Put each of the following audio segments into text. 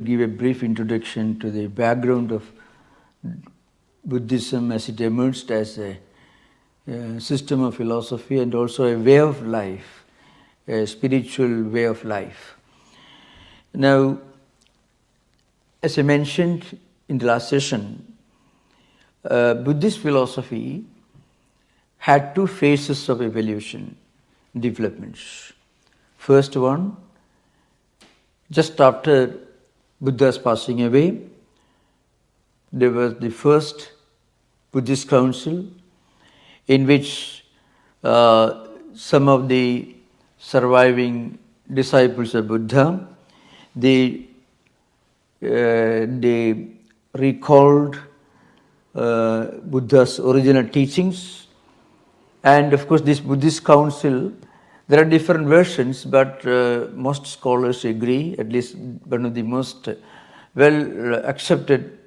give a brief introduction to the background of Buddhism as it emerged as a system of philosophy and also a way of life, a spiritual way of life. Now, as I mentioned in the last session, Buddhist philosophy had two phases of evolution, developments. First one, just after Buddha's passing away, there was the first Buddhist council in which some of the surviving disciples of Buddha, they recalled Buddha's original teachings. And of course, this Buddhist council, there are different versions, but most scholars agree, at least one of the most well accepted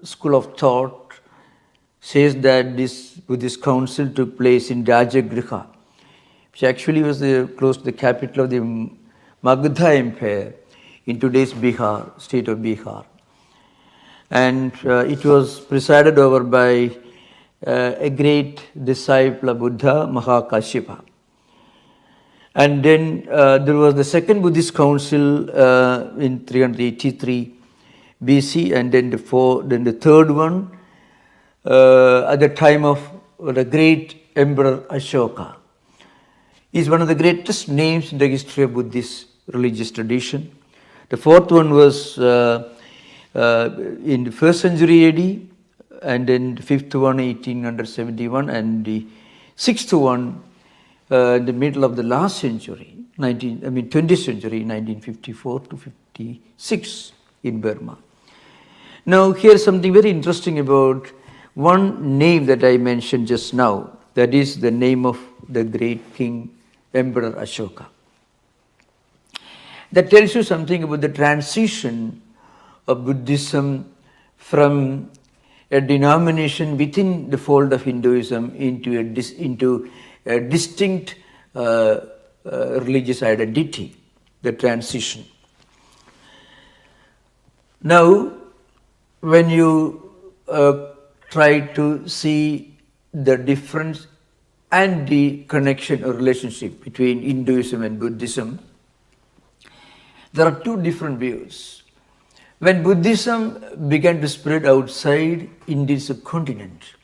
school of thought says that this Buddhist council took place in Rajagriha, which actually was close to the capital of the Magadha Empire in today's Bihar, state of Bihar. And it was presided over by a great disciple of Buddha, Mahakashyapa. And then there was the second Buddhist council in 383 BC, and then the third one at the time of the great Emperor Ashoka. Is one of the greatest names in the history of Buddhist religious tradition. The fourth one was in the 1st century AD, and then the fifth one 1871, and the sixth one in the middle of the last century, 20th century, 1954 to 56 in Burma. Now here's something very interesting about one name that I mentioned just now, that is the name of the great king, Emperor Ashoka. That tells you something about the transition of Buddhism from a denomination within the fold of Hinduism into a distinct religious identity, the transition. Now, when you try to see the difference and the connection or relationship between Hinduism and Buddhism, there are two different views. When Buddhism began to spread outside Indian subcontinent,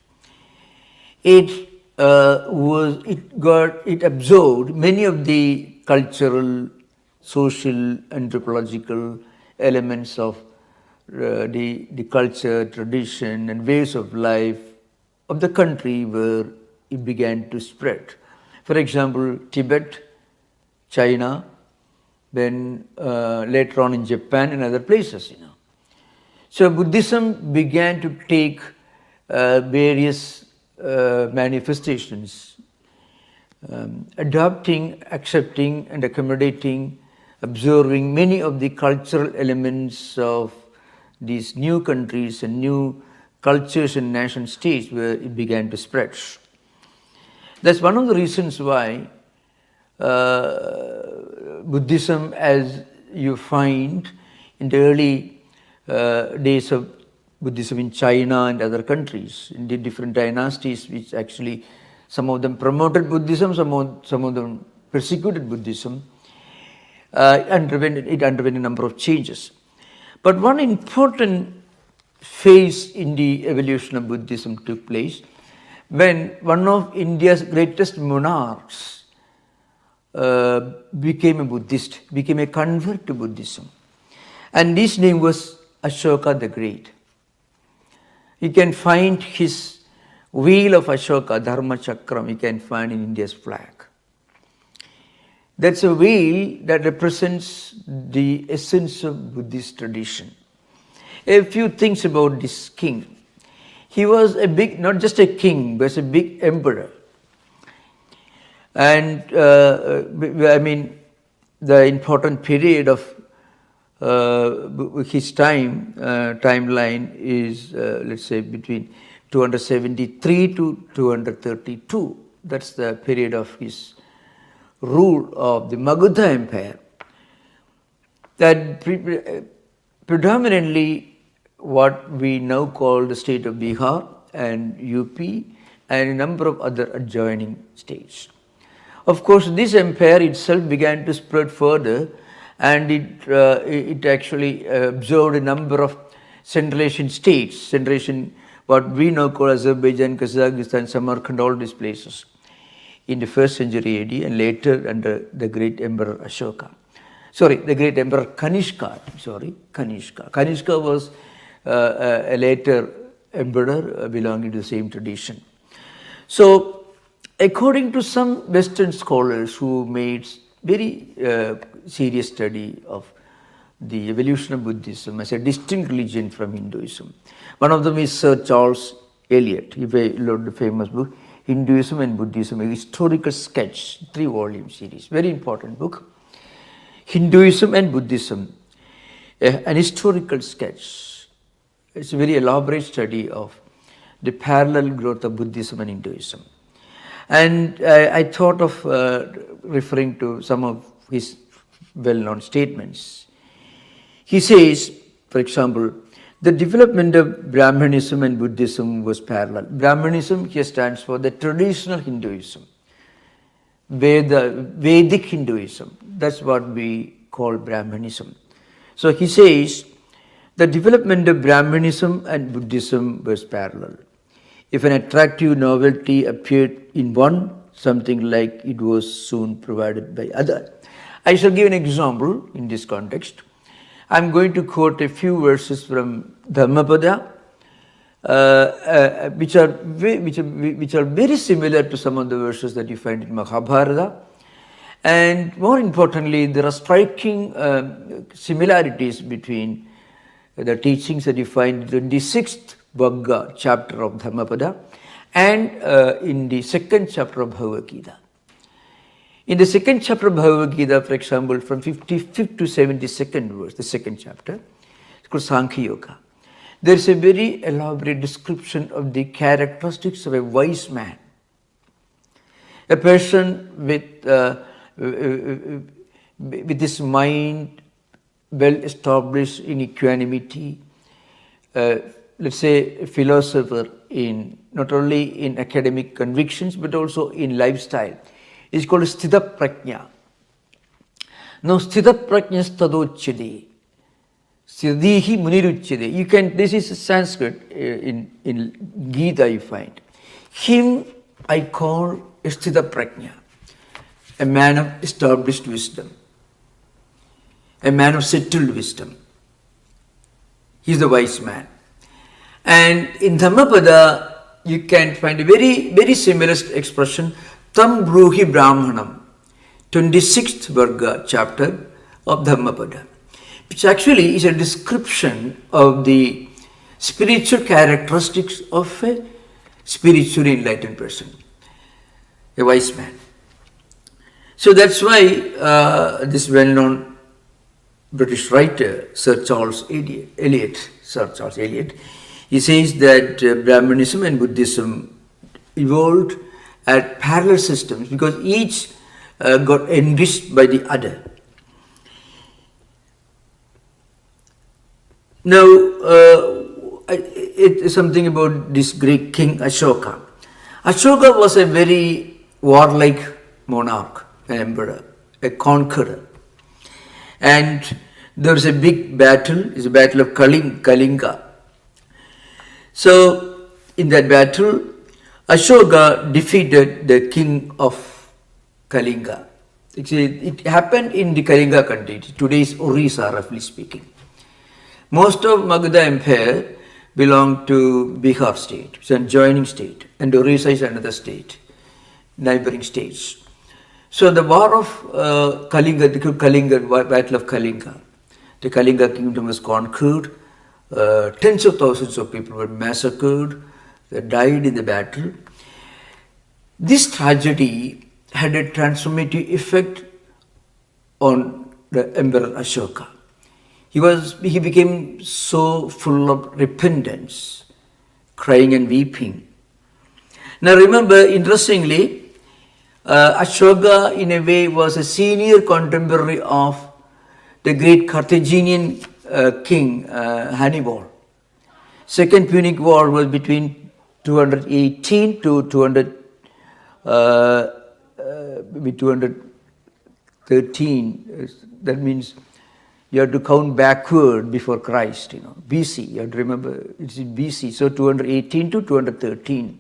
it absorbed many of the cultural, social, anthropological elements of the culture, tradition, and ways of life of the country where it began to spread. For example, Tibet, China, then later on in Japan and other places, So Buddhism began to take various manifestations, adopting, accepting, and accommodating, observing many of the cultural elements of these new countries and new cultures and nation states where it began to spread. That's one of the reasons why Buddhism, as you find in the early days of Buddhism in China and other countries, in the different dynasties, which actually some of them promoted Buddhism, some of them persecuted Buddhism, it underwent a number of changes. But one important phase in the evolution of Buddhism took place when one of India's greatest monarchs became a Buddhist, became a convert to Buddhism. And his name was Ashoka the Great. You can find his wheel of Ashoka, Dharma Chakram, you can find in India's flag. That's a wheel that represents the essence of Buddhist tradition. A few things about this king. He was not just a king, but a big emperor. And the important period of his timeline is, let's say, between 273 to 232. That's the period of his rule of the Magadha Empire. That predominantly what we now call the state of Bihar and UP and a number of other adjoining states. Of course, this empire itself began to spread further, and it actually absorbed a number of Central Asian states, Central Asian, what we now call Azerbaijan, Kazakhstan, Samarkand, all these places in the 1st century AD and later under the great Emperor Ashoka. The great Emperor Kanishka. Kanishka was a later emperor belonging to the same tradition. So, according to some Western scholars who made very serious study of the evolution of Buddhism as a distinct religion from Hinduism, one of them is Sir Charles Eliot. He wrote the famous book, Hinduism and Buddhism, a historical sketch, 3-volume series, very important book. Hinduism and Buddhism, an historical sketch. It's a very elaborate study of the parallel growth of Buddhism and Hinduism. And I thought of referring to some of his well-known statements. He says, for example, the development of Brahmanism and Buddhism was parallel. Brahmanism here stands for the traditional Hinduism, Vedic Hinduism. That's what we call Brahmanism. So he says, the development of Brahmanism and Buddhism was parallel. If an attractive novelty appeared in one, something like it was soon provided by other. I shall give an example in this context. I'm going to quote a few verses from Dhammapada, which are very similar to some of the verses that you find in Mahabharata. And more importantly, there are striking similarities between the teachings that you find in the 26th Vagga chapter of Dhammapada and in the 2nd chapter of Bhagavad Gita. In the 2nd chapter of Bhagavad Gita, for example, from 55th to 72nd verse, the 2nd chapter, it's called Sankhya Yoga. There is a very elaborate description of the characteristics of a wise man. A person with his mind well established in equanimity, let's say a philosopher in not only in academic convictions but also in lifestyle. It's called Sthita Prajna. Now, Sthita Prajna Stadochide. Siddhihi Muniruchide. You can, this is Sanskrit in Gita you find. Him I call Sthita Prajna, a man of established wisdom, a man of settled wisdom. He's the wise man. And in Dhammapada, you can find a very, very similar expression, Tam Bruhi Brahmanam, 26th Varga chapter of Dhammapada, which actually is a description of the spiritual characteristics of a spiritually enlightened person, a wise man. So that's why this well-known British writer, Sir Charles Eliot, he says that Brahmanism and Buddhism evolved at parallel systems because each got enriched by the other. Now, it is something about this Greek king Ashoka. Ashoka was a very warlike monarch, an emperor, a conqueror. And there was a big battle, it's a battle of Kalinga. So, in that battle, Ashoka defeated the king of Kalinga. It happened in the Kalinga country, today's Orissa, roughly speaking. Most of Magadha Empire belonged to Bihar state, it's an adjoining state, and Orissa is another state, neighboring states. So the war of Kalinga, the Kalinga, Battle of Kalinga, the Kalinga kingdom was conquered, tens of thousands of people were massacred, they died in the battle. This tragedy had a transformative effect on the Emperor Ashoka. He became so full of repentance, crying and weeping. Now remember, interestingly, Ashoka in a way was a senior contemporary of the great Carthaginian king Hannibal. Second Punic War was between 218 to 213. That means you have to count backward before Christ, BC. You have to remember it's in BC. So 218 to 213.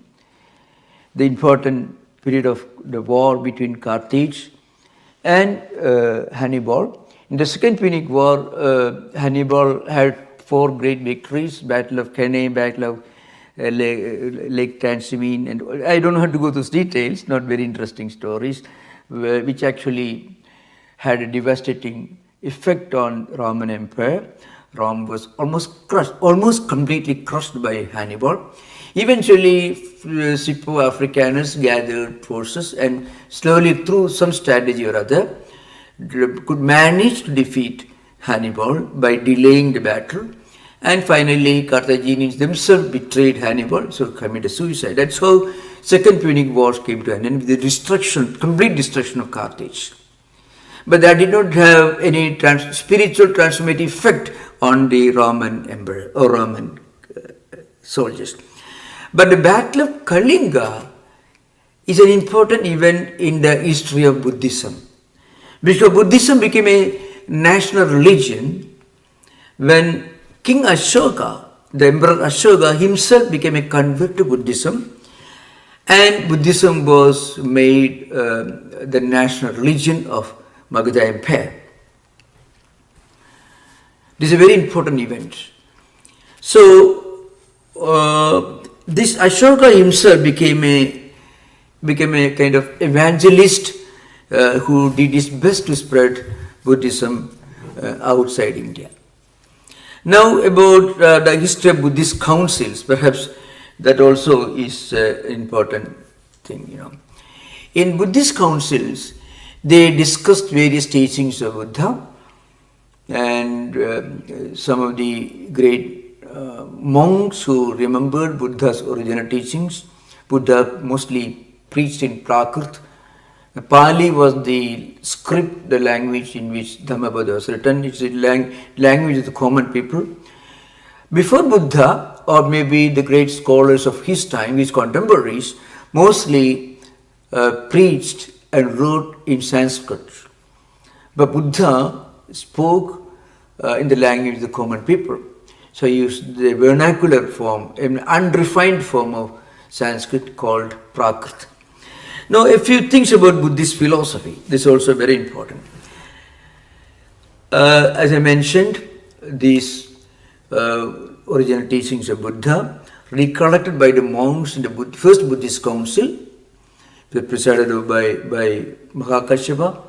The important period of the war between Carthage and Hannibal. In the Second Punic War, Hannibal had 4 great victories: Battle of Cannae, Battle of Lake Trasimene, and I don't have to go through those details, not very interesting stories, which actually had a devastating effect on Roman Empire. Rome was almost completely crushed by Hannibal. Eventually, Sippo Africanus gathered forces and slowly, through some strategy or other, could manage to defeat Hannibal by delaying the battle. And finally, Carthaginians themselves betrayed Hannibal, so committed suicide. That's how Second Punic Wars came to an end, with the complete destruction of Carthage. But that did not have any spiritual transformative effect on the Roman emperor or Roman soldiers. But the Battle of Kalinga is an important event in the history of Buddhism, because Buddhism became a national religion when King Ashoka, the Emperor Ashoka himself, became a convert to Buddhism, and Buddhism was made the national religion of Magadha Empire. This is a very important event. So this Ashoka himself became a kind of evangelist who did his best to spread Buddhism outside India. Now about the history of Buddhist councils, perhaps that also is an important thing. In Buddhist councils, they discussed various teachings of Buddha, and some of the great monks who remembered Buddha's original teachings. Buddha mostly preached in Prakrit. Pali was the script, the language in which Dhammapada was written. It's the language of the common people. Before Buddha, or maybe the great scholars of his time, his contemporaries, mostly preached and wrote in Sanskrit. But Buddha spoke in the language of the common people. So he used the vernacular form, an unrefined form of Sanskrit called Prakrit. Now, a few things about Buddhist philosophy. This is also very important. As I mentioned, these original teachings of Buddha, recollected by the monks in the first Buddhist council, presided over by Mahakashyapa.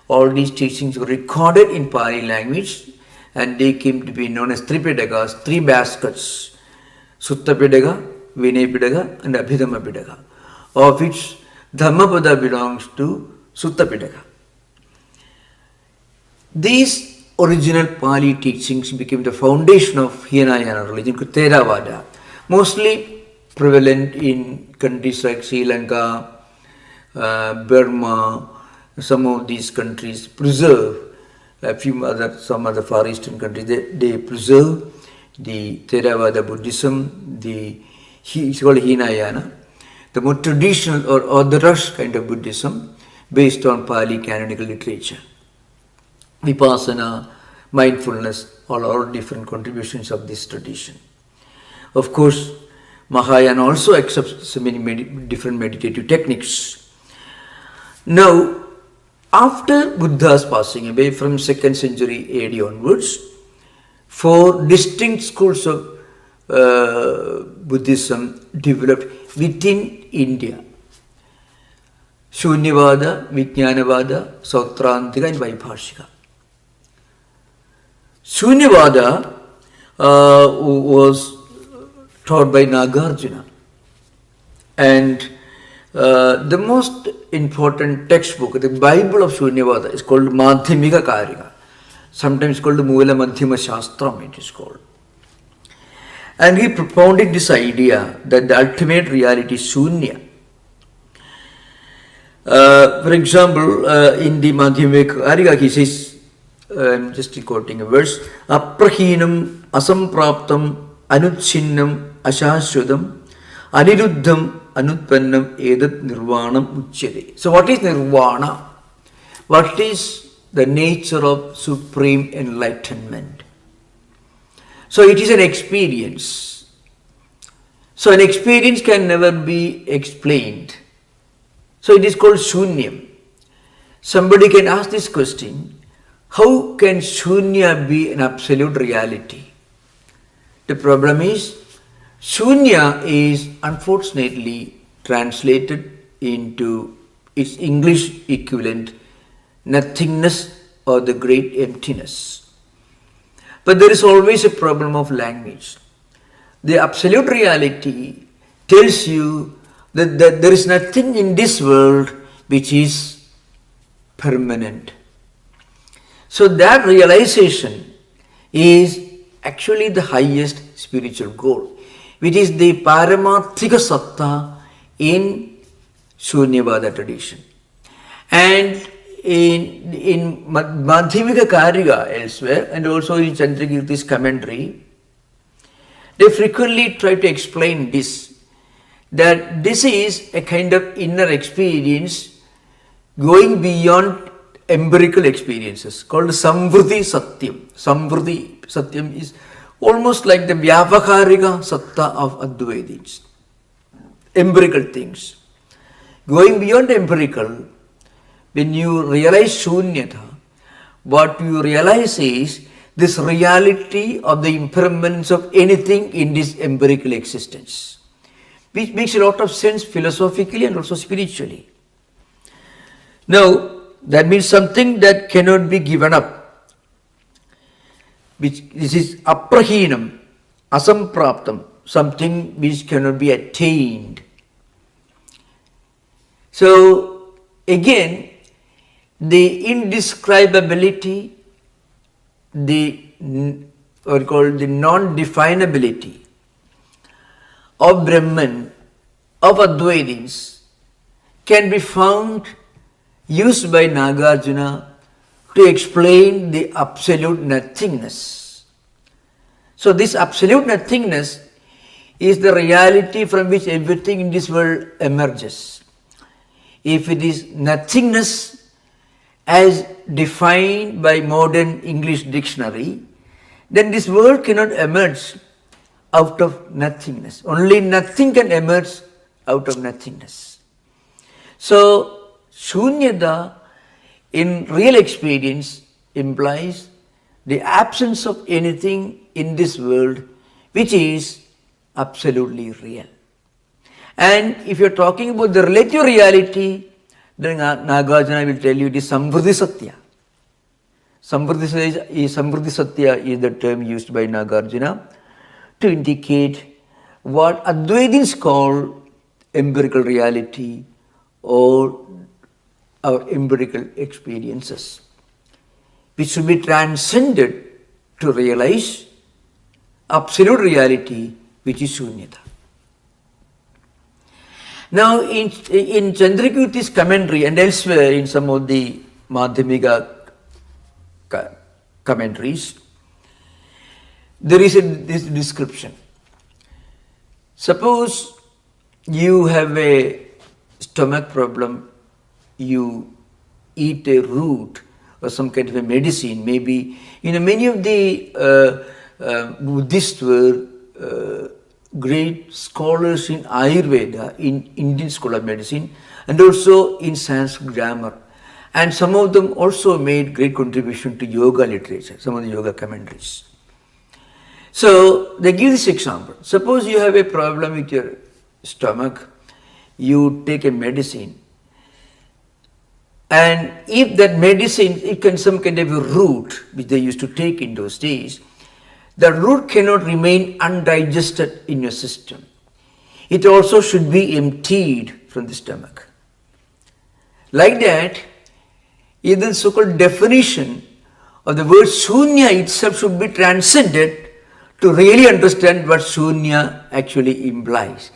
All these teachings were recorded in Pali language, and they came to be known as Tripitakas, 3 baskets: Sutta Pitaka, Vinaya Pitaka, and Abhidhamma Pitaka, of which Dhammapada belongs to Sutta Pitaka. These original Pali teachings became the foundation of Hinayana religion, Theravada, mostly prevalent in countries like Sri Lanka, Burma. Some of these countries preserve, some other Far Eastern countries, they preserve the Theravada Buddhism, it's called Hinayana, the more traditional or orthodox kind of Buddhism based on Pali canonical literature. Vipassana, mindfulness, all different contributions of this tradition. Of course, Mahayana also accepts so many different meditative techniques. Now, after Buddha's passing away from 2nd century AD onwards, 4 distinct schools of Buddhism developed within India: Shunyavada, Vijnanavada, Sautrantika, and Vaibhashika. Shunyavada was taught by Nagarjuna, and the most important textbook, the Bible of Shunyavada, is called Madhyamika Karika, sometimes called the Mula Madhyama Shastram, it is called. And he propounded this idea that the ultimate reality is Shunya. For example, in the Madhyamika Karika, he says, I'm just quoting a verse. Aprahinam asampraptam anuchinnam ashashudam aniruddham anutpannam edat nirvanam uchyate. So what is nirvana? What is the nature of supreme enlightenment? So it is an experience. So an experience can never be explained. So it is called shunyam. Somebody can ask this question, how can shunya be an absolute reality? The problem is, shunya is unfortunately translated into its English equivalent, nothingness or the great emptiness. But there is always a problem of language. The absolute reality tells you that there is nothing in this world which is permanent. So that realization is actually the highest spiritual goal, which is the Paramarthika Satta in Shunyavada tradition. And in Madhyamika Karika elsewhere, and also in Chandrakirti's commentary, they frequently try to explain this, that this is a kind of inner experience going beyond empirical experiences, called Samvrti Satyam. Samvrti Satyam is almost like the Vyavaharika Satta of Advaitins, empirical things. Going beyond empirical, when you realize Shunyata, what you realize is this reality of the impermanence of anything in this empirical existence, which makes a lot of sense philosophically and also spiritually. Now, that means something that cannot be given up. This is aprahinam, asampraptam, something which cannot be attained. So, again, the indescribability, what we call the non-definability of Brahman, of Advaitins, can be found used by Nagarjuna to explain the absolute nothingness. So this absolute nothingness is the reality from which everything in this world emerges. If it is nothingness as defined by modern English dictionary, then this world cannot emerge out of nothingness. Only nothing can emerge out of nothingness. So Shunyata in real experience implies the absence of anything in this world which is absolutely real. And if you're talking about the relative reality, then Nagarjuna will tell you it is Samvrti Satya. Samvrti Satya is the term used by Nagarjuna to indicate what Advaitins call empirical reality or our empirical experiences, which should be transcended to realize absolute reality, which is Shunyata. Now, in Chandrakirti's commentary and elsewhere in some of the Madhyamika commentaries, there is this description. Suppose you have a stomach problem, you eat a root or some kind of a medicine, maybe, many of the Buddhists were great scholars in Ayurveda, in Indian school of medicine, and also in Sanskrit grammar. And some of them also made great contribution to yoga literature, some of the yoga commentaries. So they give this example. Suppose you have a problem with your stomach, you take a medicine, and if that medicine, it can some kind of a root which they used to take in those days, the root cannot remain undigested in your system. It also should be emptied from the stomach. Like that, even the so-called definition of the word shunya itself should be transcended to really understand what shunya actually implies.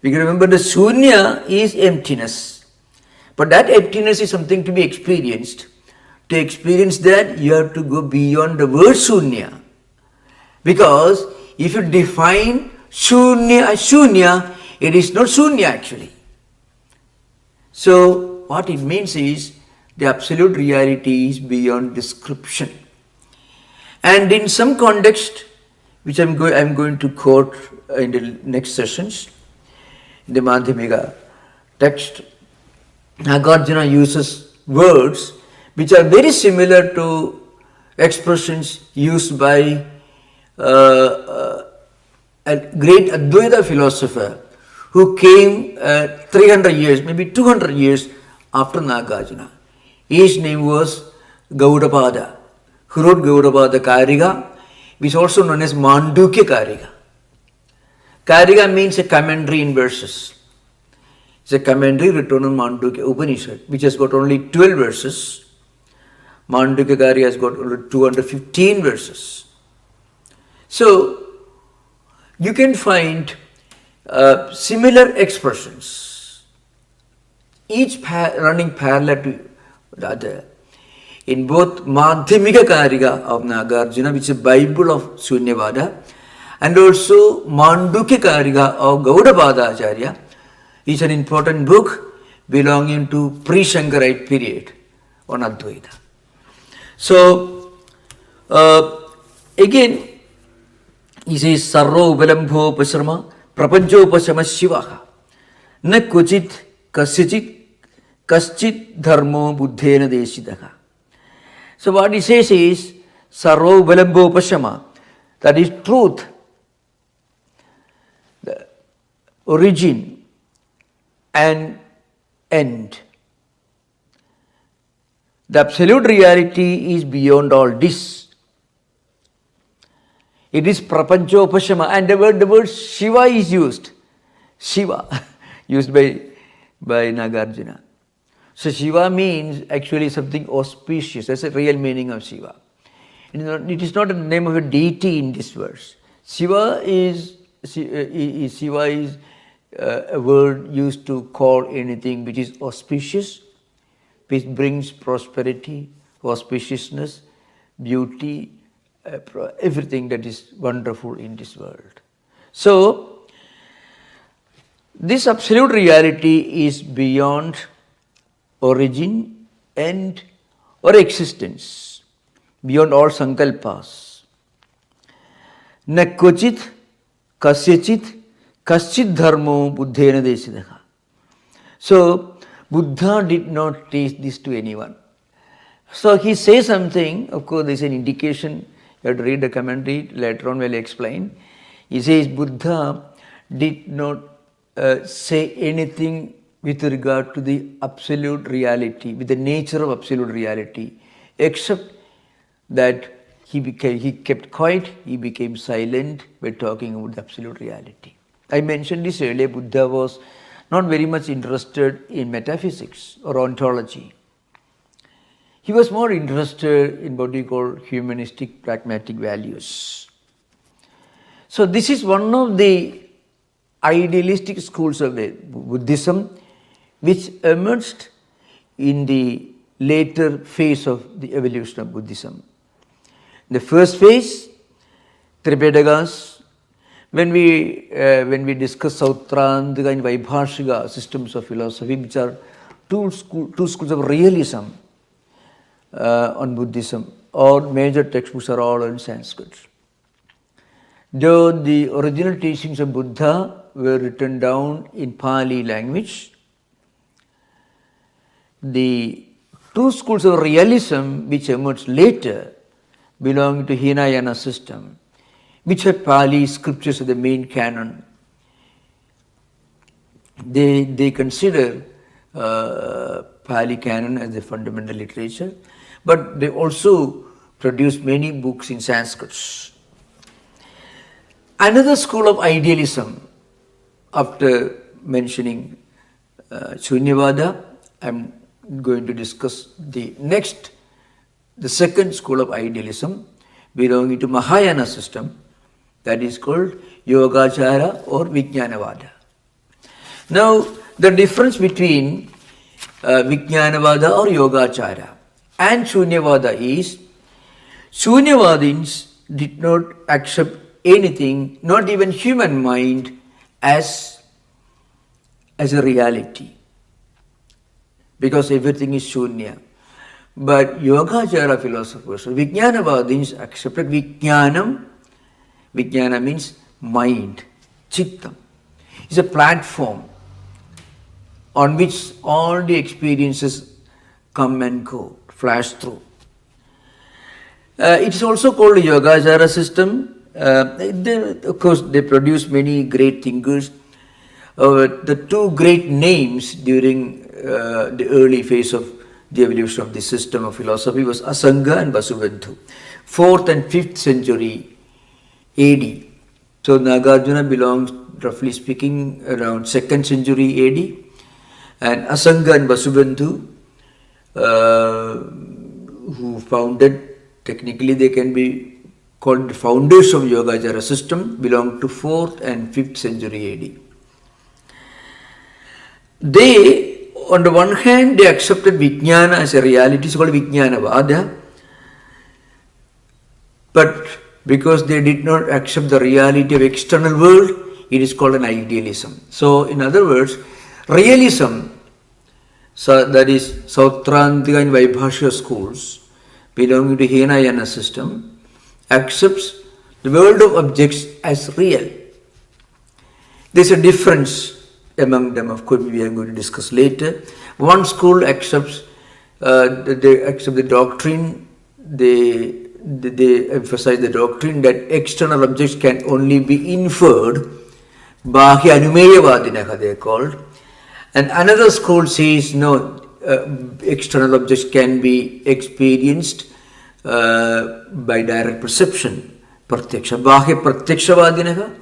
We can remember the shunya is emptiness, but that emptiness is something to be experienced. To experience that, you have to go beyond the word shunya. Because if you define shunya as shunya, it is not shunya actually. So what it means is the absolute reality is beyond description. And in some context, which I'm going to quote in the next sessions, in the Madhyamika text, Nagarjuna uses words which are very similar to expressions used by a great Advaita philosopher who came 300 years, maybe 200 years after Nagarjuna. His name was Gaudapada, who wrote Gaudapada Kariga, which is also known as Mandukya Kariga. Kariga means a commentary in verses. It's a commentary written on Mandukya Upanishad, which has got only 12 verses. Mandukya Kariga has got only 215 verses. So, you can find similar expressions, each running parallel to the other. In both Madhyamika Kariga of Nagarjuna, which is a Bible of Shunyavada, and also Mandukya Kariga of Gaudapada Acharya, is an important book belonging to pre-Shankarite period on Advaita. So, again, he says, Sarro Velambho Pasarma, Prapancho Pasama Shivaha, Na Kuchit Kasyachit Kaschit Dharmo Buddhena Deshidaka. So what he says is, Sarvo Velambho Pasama, that is truth, the origin and end. The absolute reality is beyond all this. It is Prapancho Pasama, and the word Shiva is used. Shiva, used by Nagarjuna. So Shiva means actually something auspicious. That's the real meaning of Shiva. It is not the name of a deity in this verse. Shiva is a word used to call anything which is auspicious, which brings prosperity, auspiciousness, beauty, everything that is wonderful in this world. So, this absolute reality is beyond origin, end, or existence, beyond all sankalpas. Na kochit kasyachit kaschit dharmo buddhena desidaka. So, Buddha did not teach this to anyone. So, he says something, of course, there is an indication. You have to read the commentary, later on we'll explain. He says Buddha did not say anything with regard to the absolute reality, with the nature of absolute reality, except that he kept quiet, he became silent by talking about the absolute reality. I mentioned this earlier, Buddha was not very much interested in metaphysics or ontology. He was more interested in what we call humanistic pragmatic values. So this is one of the idealistic schools of Buddhism which emerged in the later phase of the evolution of Buddhism. The first phase, Tripadagas, when we discuss Sautrantika and Vaibhashika systems of philosophy, which are two schools of realism on Buddhism, all major textbooks are all in Sanskrit. Though the original teachings of Buddha were written down in Pali language, the two schools of realism which emerged later belong to Hinayana system, which had Pali scriptures as the main canon. They consider Pali canon as the fundamental literature, but they also produce many books in Sanskrit. Another school of idealism, after mentioning Shunyavada, I'm going to discuss the second school of idealism belonging to Mahayana system, that is called Yogachara or Vijnanavada. Now, the difference between Vijnanavada or Yogachara and Shunyavada is, Shunyavadins did not accept anything, not even human mind, as a reality, because everything is Shunya. But Yogacara philosophers, Vijnanavadins accepted Vijnanam. Vijnana means mind, Chittam. It's a platform on which all the experiences come and go, flash through. It's also called a Yogacara system. Of course, they produce many great thinkers. The two great names during the early phase of the evolution of the system of philosophy was Asanga and Vasubandhu, 4th and 5th century AD. So Nagarjuna belongs, roughly speaking, around 2nd century AD. And Asanga and Vasubandhu, who founded, technically they can be called the founders of Yogacara system, belong to 4th and 5th century AD. They, on the one hand, they accepted Vijnana as a reality, it's called Vijnanavada. But because they did not accept the reality of external world, it is called an idealism. So, in other words, realism, so that is Sautrantika and Vaibhashya schools belonging to Hinayana system, accepts the world of objects as real. There is a difference among them, of course, we are going to discuss later. One school accepts they accept the doctrine, they emphasize the doctrine that external objects can only be inferred, Bahya Anumeyavadinaha they are called. And another school says no, external objects can be experienced by direct perception, Pratyaksha. Bahya Pratyakshavaadinaha,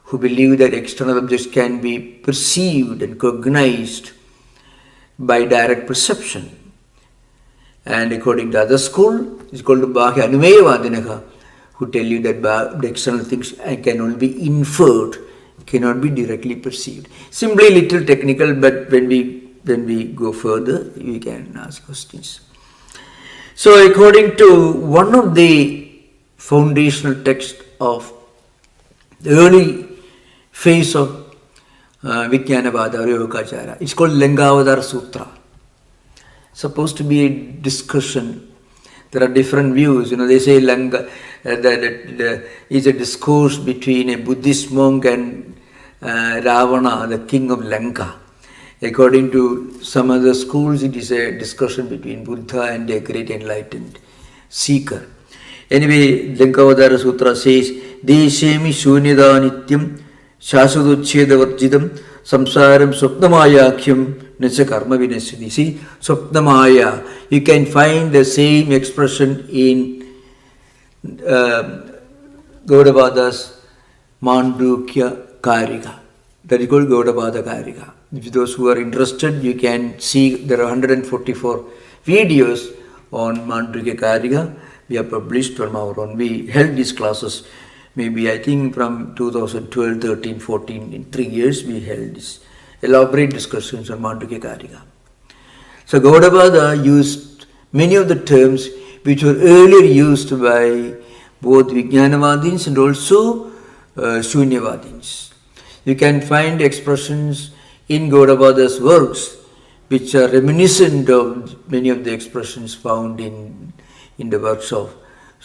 who believe that external objects can be perceived and cognized by direct perception. And according to other school, it's called Bahya Anumeyavadinaha, who tell you that the external things can only be inferred, cannot be directly perceived. Simply little technical, but when we go further, we can ask questions. So according to one of the foundational texts of the early phase of Vijnanavada or Yogacara, it's called Lingavadara Sutra. Supposed to be a discussion. There are different views. They say Langa, that is a discourse between a Buddhist monk and Ravana, the king of Lanka. According to some other schools, it is a discussion between Buddha and a great enlightened seeker. Anyway, Lingavadara Sutra says, Deshemi Shunyada Nityam Shasvaduchhedavarjidam Samsaram Swapnamayakyam Nacha Karma Vinasati. See, Swapnamaya, you can find the same expression in Gaudavada's Mandukya Karika. That is called Gaudavada Karika. If those who are interested, you can see there are 144 videos on Mandukya Karika. We have published from our own. We held these classes maybe I think from 2012, 13, 14, in 3 years we held this elaborate discussions on Mandukya Karika. So Gaudavada used many of the terms which were earlier used by both Vijnanavadins and also Shunyavadins. You can find expressions in Gaudavada's works which are reminiscent of many of the expressions found in the works of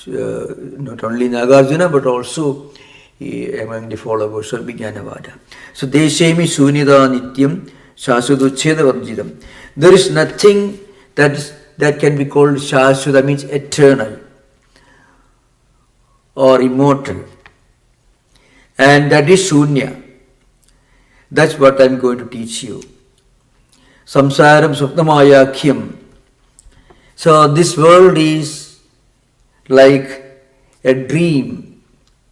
not only Nagarjuna but also among the followers of Vijnanavada. So Deshemi Shunyada Nityam Shasvaduchheda Varjidam. There is nothing that can be called Shasvata, means eternal or immortal. And that is Shunya. That's what I am going to teach you. Samsaram Swapnamayakyam. So this world is like a dream.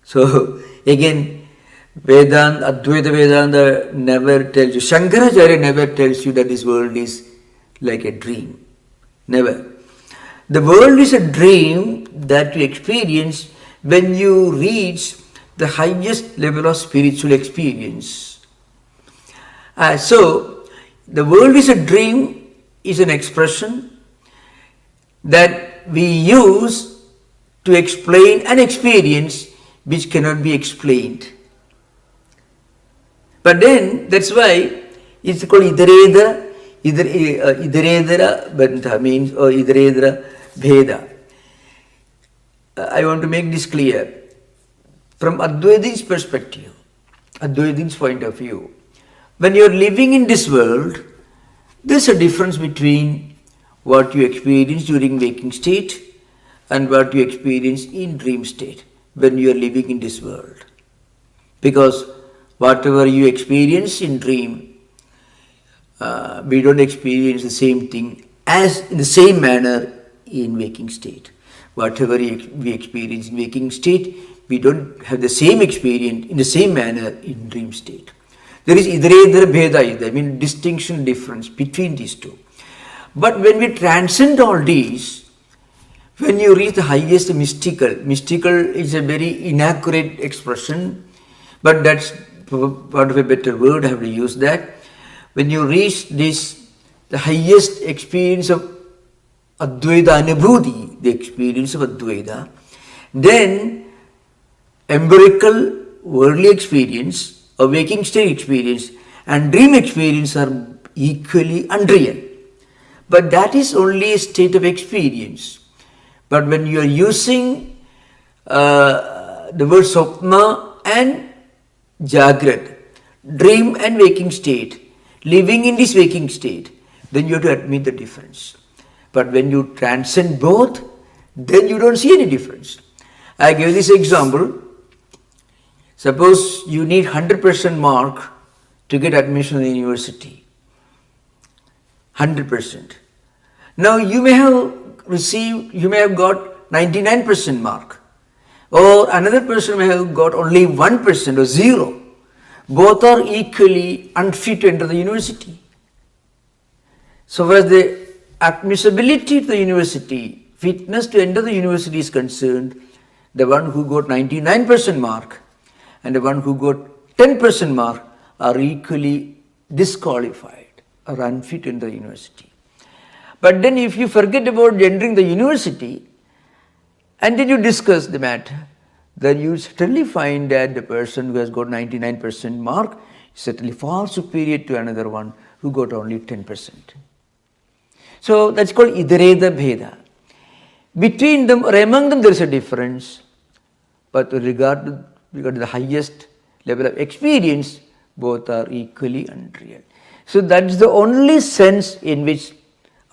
So again, Vedanta, Advaita Vedanta never tells you, Shankaracharya never tells you that this world is like a dream. Never. The world is a dream that you experience when you reach the highest level of spiritual experience. So, the world is a dream is an expression that we use to explain an experience which cannot be explained. But then that's why it's called Idaredara Bantha means, or Idaredara Bheda. I want to make this clear. From Advaitin's perspective, Advaitin's point of view, when you are living in this world, there's a difference between what you experience during waking state and what you experience in dream state when you are living in this world. Because whatever you experience in dream, we don't experience the same thing as in the same manner in waking state. Whatever we experience in waking state, we don't have the same experience in the same manner in dream state. There is Idaredara Bheda, I mean distinction, difference between these two. But when we transcend all these, when you reach the highest mystical is a very inaccurate expression, but that's part of a better word, I have to use that. When you reach this, the highest experience of Advaita Anubhuti, the experience of Advaita, then empirical worldly experience, a waking state experience and dream experience are equally unreal. But that is only a state of experience. But when you are using the word Swapna and Jagrat, dream and waking state, living in this waking state, then you have to admit the difference. But when you transcend both, then you don't see any difference. I give this example. Suppose you need 100% mark to get admission in the university. 100%. Now you may have got 99% mark. Or another person may have got only 1% or 0. Both are equally unfit to enter the university. So far as the admissibility to the university, fitness to enter the university is concerned, the one who got 99% mark and the one who got 10% mark are equally disqualified or unfit to enter the university. But then if you forget about entering the university and then you discuss the matter, then you certainly find that the person who has got 99% mark is certainly far superior to another one who got only 10%. So that's called Idareda Bheda. Between them or among them there is a difference, but with regard to the highest level of experience, both are equally unreal. So that's the only sense in which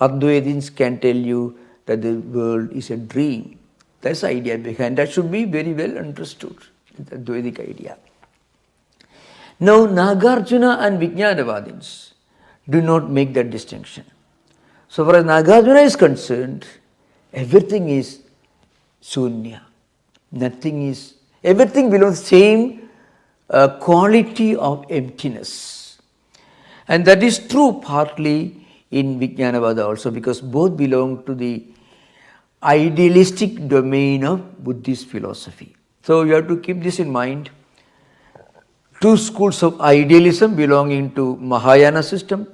Advaitins can tell you that the world is a dream. That's the idea behind. That should be very well understood, the Advaitic idea. Now Nagarjuna and Vijnanavadins do not make that distinction. So far as Nagarjuna is concerned, everything is Sunya. Everything belongs to the same quality of emptiness. And that is true partly in Vijnanavada also, because both belong to the idealistic domain of Buddhist philosophy. So you have to keep this in mind. Two schools of idealism belonging to Mahayana system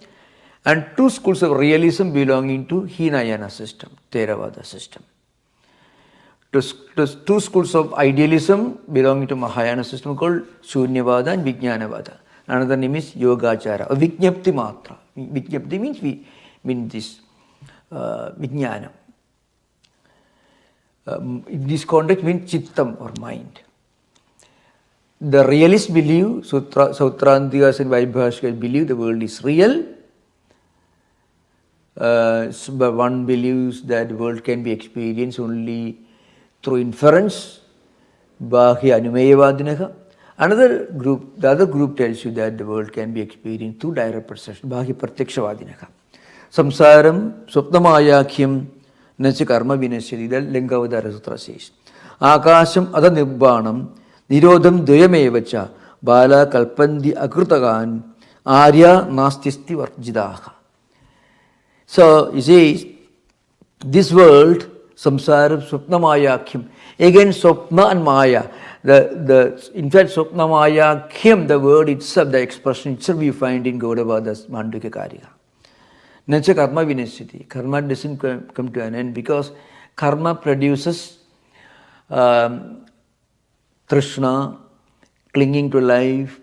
and two schools of realism belonging to Hinayana system, Theravada system. Two schools of idealism belonging to Mahayana system called Shunyavada and Vijnanavada. Another name is Yogachara, or Vijñapti Matra. Vijñapti means this Vijnanam. In this context means Chittam or mind. The realists believe, Sautrantikas and Vaibhashikas believe the world is real. But one believes that the world can be experienced only through inference, Bahya Anumeyavadinaha. Another group, the other group tells you that the world can be experienced through direct perception, Bahya Pratyakshawadinaha. Samsaram Swapnamayakhyam Nacha Karma Vinasyati, that Lingavadara Sutra says. Akasham Ada Nibbanam Nirodham Dvayamevacha Bala Kalpandi Akrutagan Arya Nastisti Varjidaha. So he says, this world, samsara, swapna mayakhyam, again swapna and maya. In fact, swapna mayakhyam, the word itself, the expression itself we find in Gaudavada's Mandukya Karika. Nacha karma vinashyati. Karma doesn't come to an end because karma produces trishna, clinging to life,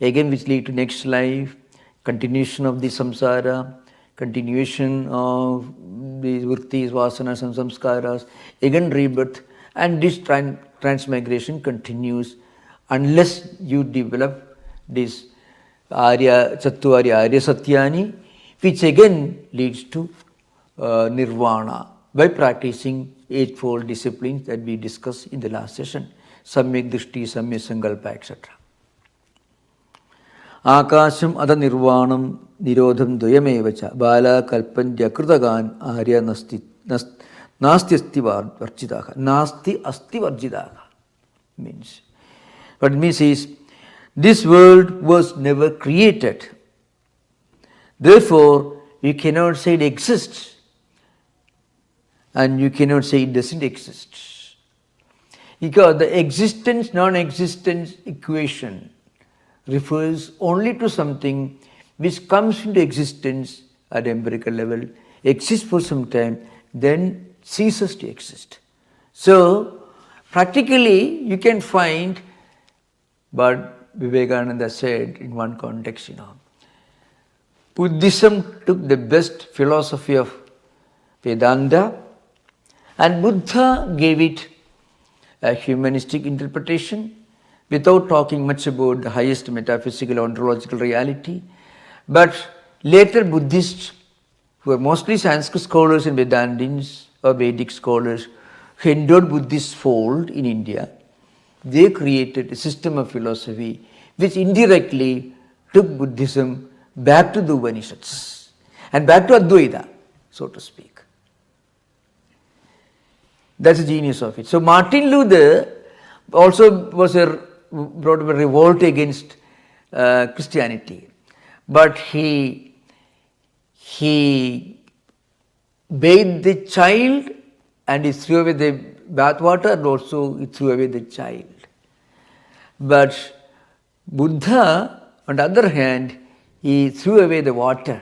again which lead to next life, continuation of the samsara, continuation of these vrittis, vasanas and samskaras, again rebirth, and this transmigration continues unless you develop this Arya, Chattvari Arya Satyani, which again leads to nirvana by practicing eightfold disciplines that we discussed in the last session. Samyak Drishti, Samyak Sankalpa, etc. Akasham Ada Nirvanam Nirodham Dvayamevacha Bala Kalpandya Krutagan Arya Nasti Asti Varjidaka. Nasti Asti Varjidaka means. What it means is, this world was never created. Therefore, you cannot say it exists and you cannot say it doesn't exist. Because the existence, non-existence equation refers only to something which comes into existence at empirical level, exists for some time, then ceases to exist. So, practically you can find, but Vivekananda said in one context, Buddhism took the best philosophy of Vedanta and Buddha gave it a humanistic interpretation without talking much about the highest metaphysical ontological reality. But later Buddhists, who are mostly Sanskrit scholars and Vedantins or Vedic scholars, who endured Buddhist fold in India, they created a system of philosophy which indirectly took Buddhism back to the Upanishads and back to Advaita, so to speak. That's the genius of it. So Martin Luther also brought a revolt against Christianity, but he bathed the child and he threw away the bathwater, and also he threw away the child. But Buddha, on the other hand, he threw away the water,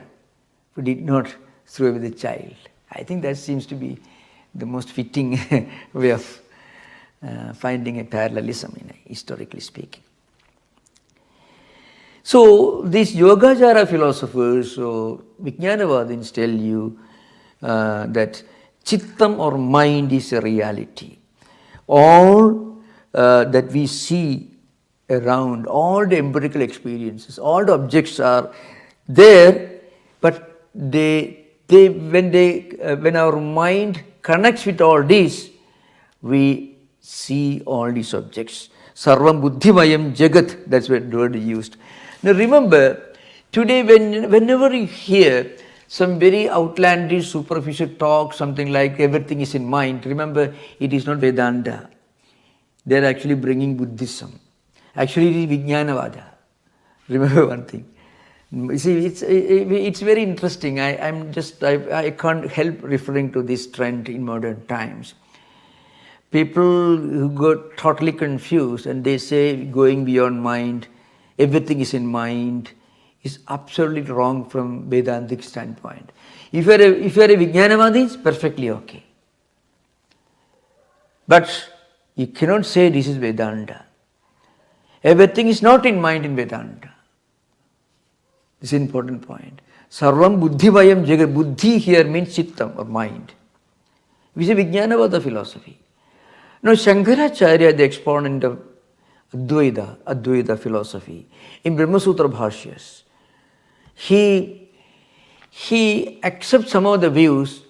but did not throw away the child. I think that seems to be the most fitting way of finding a parallelism, historically speaking. So these Yogacara philosophers, so Vijnanavadins tell you that Chittam or mind is a reality. All that we see around, all the empirical experiences, all the objects are there, but when our mind connects with all these, we see all these objects. Sarvam Buddhimayam Jagat, that's what word used. Now remember, today whenever you hear some very outlandish, superficial talk, something like everything is in mind, remember it is not Vedanta. They are actually bringing Buddhism. Actually it is Vijnanavada. Remember one thing. You see, it's very interesting. I can't help referring to this trend in modern times. People who got totally confused and they say going beyond mind, everything is in mind, is absolutely wrong from Vedantic standpoint. If you are a Vijnanavadi, it's perfectly okay. But you cannot say this is Vedanta. Everything is not in mind in Vedanta. This is an important point. Sarvam Buddhivayam Jagat. Buddhi here means Chittam or mind. Which is a Vijnanavada philosophy. Now Shankaracharya, the exponent of Advaita philosophy, in Brahmasutra Bhashyas, he accepts some of the views,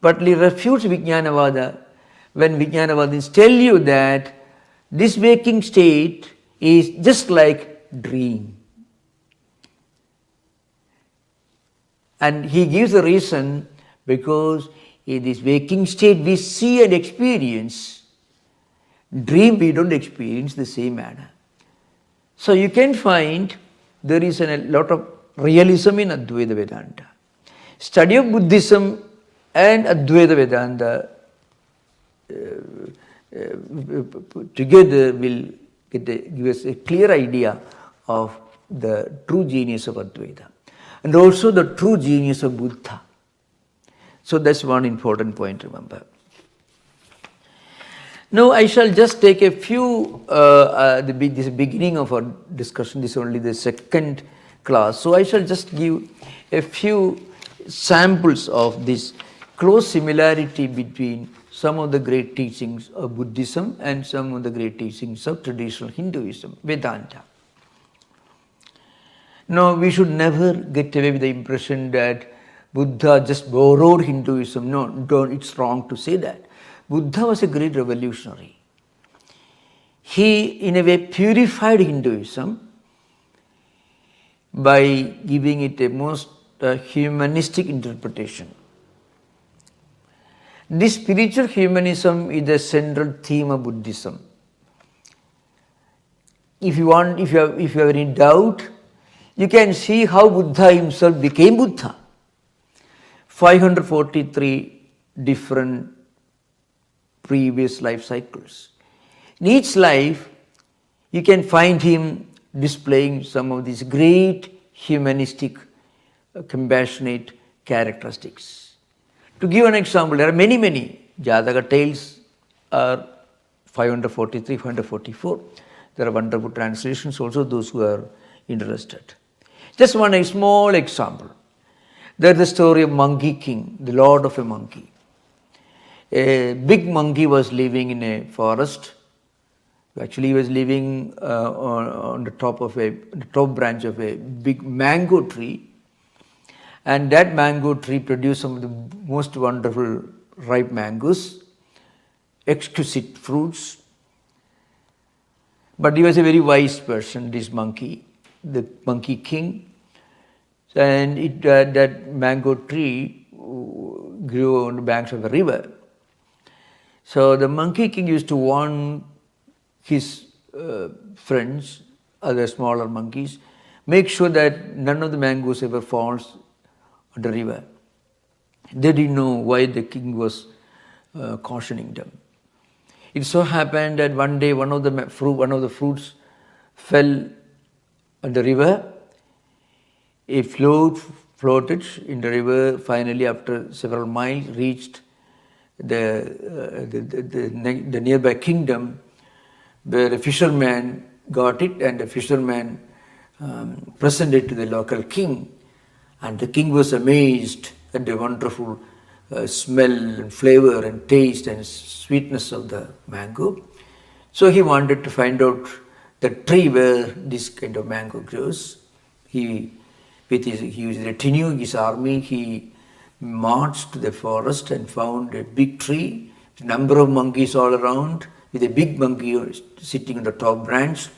but he refutes Vijnanavada when Vijnanavadins tell you that this waking state is just like dream. And he gives a reason because in this waking state we see and experience. Dream we don't experience the same manner. So you can find there is a lot of realism in Advaita Vedanta. Study of Buddhism and Advaita Vedanta together will give us a clear idea of the true genius of Advaita. and also the true genius of Buddha. So that's one important point, remember. Now I shall just take a few, this beginning of our discussion, this is only the second class. So I shall just give a few samples of this close similarity between some of the great teachings of Buddhism and some of the great teachings of traditional Hinduism, Vedanta. Now we should never get away with the impression that Buddha just borrowed Hinduism. No, it's wrong to say that. Buddha was a great revolutionary. He, in a way, purified Hinduism by giving it a most humanistic interpretation. This spiritual humanism is the central theme of Buddhism. If you have any doubt, you can see how Buddha himself became Buddha. 543 different previous life cycles. In each life, you can find him displaying some of these great humanistic, compassionate characteristics. To give an example, there are many. Jataka tales are 543, 544. There are wonderful translations also, those who are interested. Just one small example. There is the story of Monkey King, the lord of a monkey. A big monkey was living in a forest. Actually, he was living on the top branch of a big mango tree. And that mango tree produced some of the most wonderful ripe mangoes, exquisite fruits. But he was a very wise person, this monkey, the Monkey King. And that mango tree grew on the banks of a river. So the Monkey King used to warn his friends, other smaller monkeys, make sure that none of the mangoes ever falls on the river. They didn't know why the king was cautioning them. It so happened that one day one of the fruits fell on the river. It floated in the river. Finally, after several miles, reached the nearby kingdom, where a fisherman got it, and the fisherman presented it to the local king. And the king was amazed at the wonderful smell and flavor and taste and sweetness of the mango. So he wanted to find out the tree where this kind of mango grows. With his retinue, his army, he marched to the forest and found a big tree, a number of monkeys all around, with a big monkey sitting on the top branch.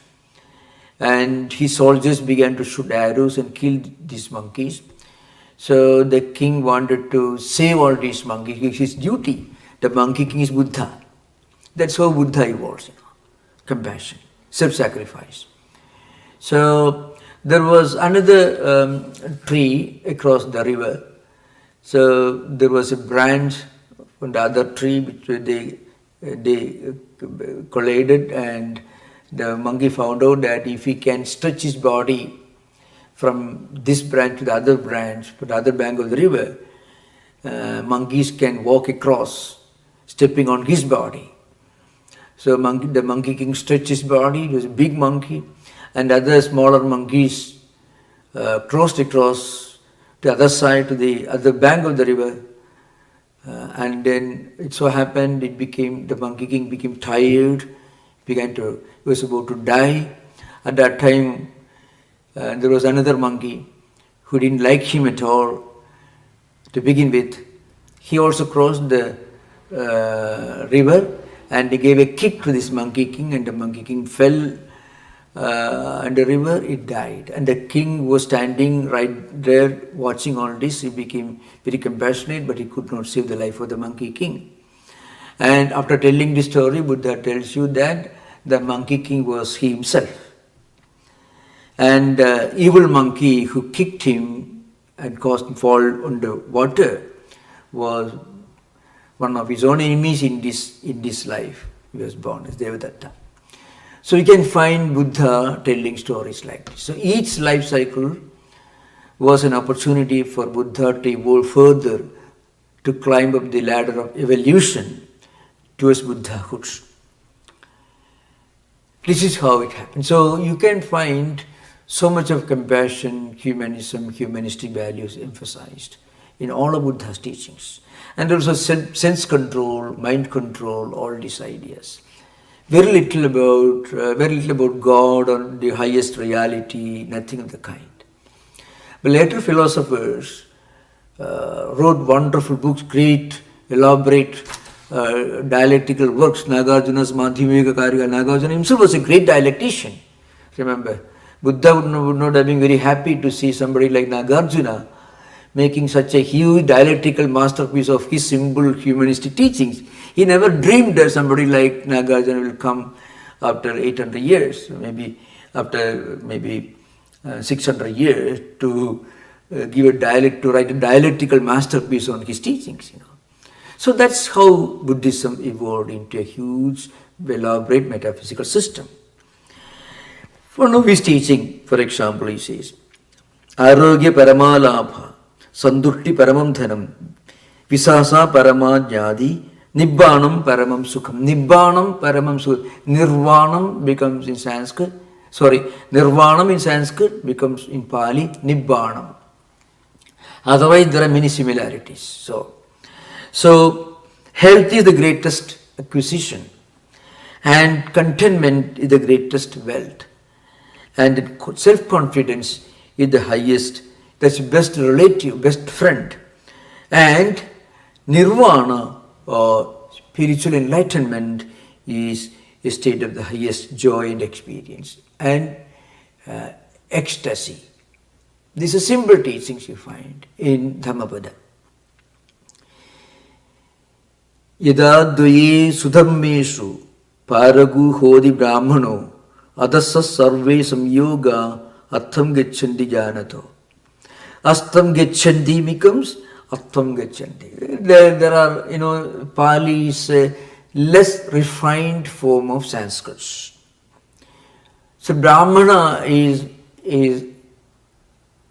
And his soldiers began to shoot arrows and kill these monkeys. So the king wanted to save all these monkeys. It's his duty. The Monkey King is Buddha. That's how Buddha evolves. Compassion, self-sacrifice. So there was another tree across the river. So there was a branch from the other tree which they collided, and the monkey found out that if he can stretch his body from this branch to the other branch, to the other bank of the river, monkeys can walk across, stepping on his body. So the Monkey King stretched his body. He was a big monkey, and other smaller monkeys crossed across to the other side, to the other bank of the river. And then it so happened, the Monkey King became tired, he was about to die. At that time, there was another monkey who didn't like him at all to begin with. He also crossed the river, and he gave a kick to this Monkey King, and the Monkey King fell in the river. It died. And the king was standing right there watching all this. He became very compassionate, but he could not save the life of the Monkey King. And after telling this story, Buddha tells you that the Monkey King was he himself. And the evil monkey who kicked him and caused him to fall on the water was one of his own enemies in this life. He was born as Devadatta. So you can find Buddha telling stories like this. So each life cycle, was an opportunity for Buddha to evolve further, to climb up the ladder of evolution towards Buddhahood. This is how it happened. So you can find so much of compassion, humanism, humanistic values emphasized in all of Buddha's teachings. And also sense control, mind control, all these ideas. Very little about God or the highest reality, nothing of the kind. But later philosophers wrote wonderful books, great, elaborate dialectical works. Nagarjuna's Madhyamika Karika. Nagarjuna himself was a great dialectician. Remember, Buddha would not have been very happy to see somebody like Nagarjuna making such a huge dialectical masterpiece of his simple humanistic teachings. He never dreamed that somebody like Nagarjuna will come after 800 years, maybe after 600 years, to write a dialectical masterpiece on his teachings. So that's how Buddhism evolved into a huge, elaborate metaphysical system. One of his teaching, for example, he says, Arogya Paramalabha, Sandutti Paramam Dhanam, Visasa Paramajnadi, Nibbanam Paramam Sukham. Nibbanam Paramam Sukham. Nirvanam becomes in Sanskrit. Nirvanam in Sanskrit becomes in Pali Nibbanam. Otherwise, there are many similarities. So health is the greatest acquisition, and contentment is the greatest wealth, and self-confidence is the highest, that's best relative, best friend, and nirvana or spiritual enlightenment is a state of the highest joy and experience, and ecstasy. These are simple teachings you find in Dhammapada. Yada dvaye sudhammeshu paragu hodi brahmano adasa sarve samyoga attham gacchandi janato. Astam gacchandi becomes attham gacchandi. There are, Pali is a less refined form of Sanskrit. So Brahmana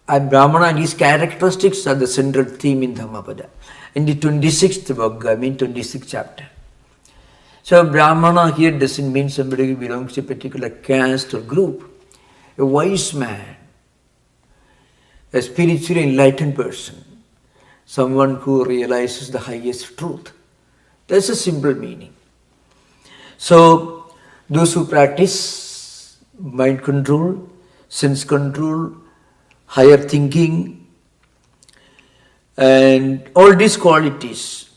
Brahmana and his characteristics are the central theme in Dhammapada. In the 26th Vagga, 26th chapter. So Brahmana here doesn't mean somebody who belongs to a particular caste or group. A wise man, a spiritually enlightened person, someone who realizes the highest truth. That's a simple meaning. So those who practice mind control, sense control, higher thinking, and all these qualities,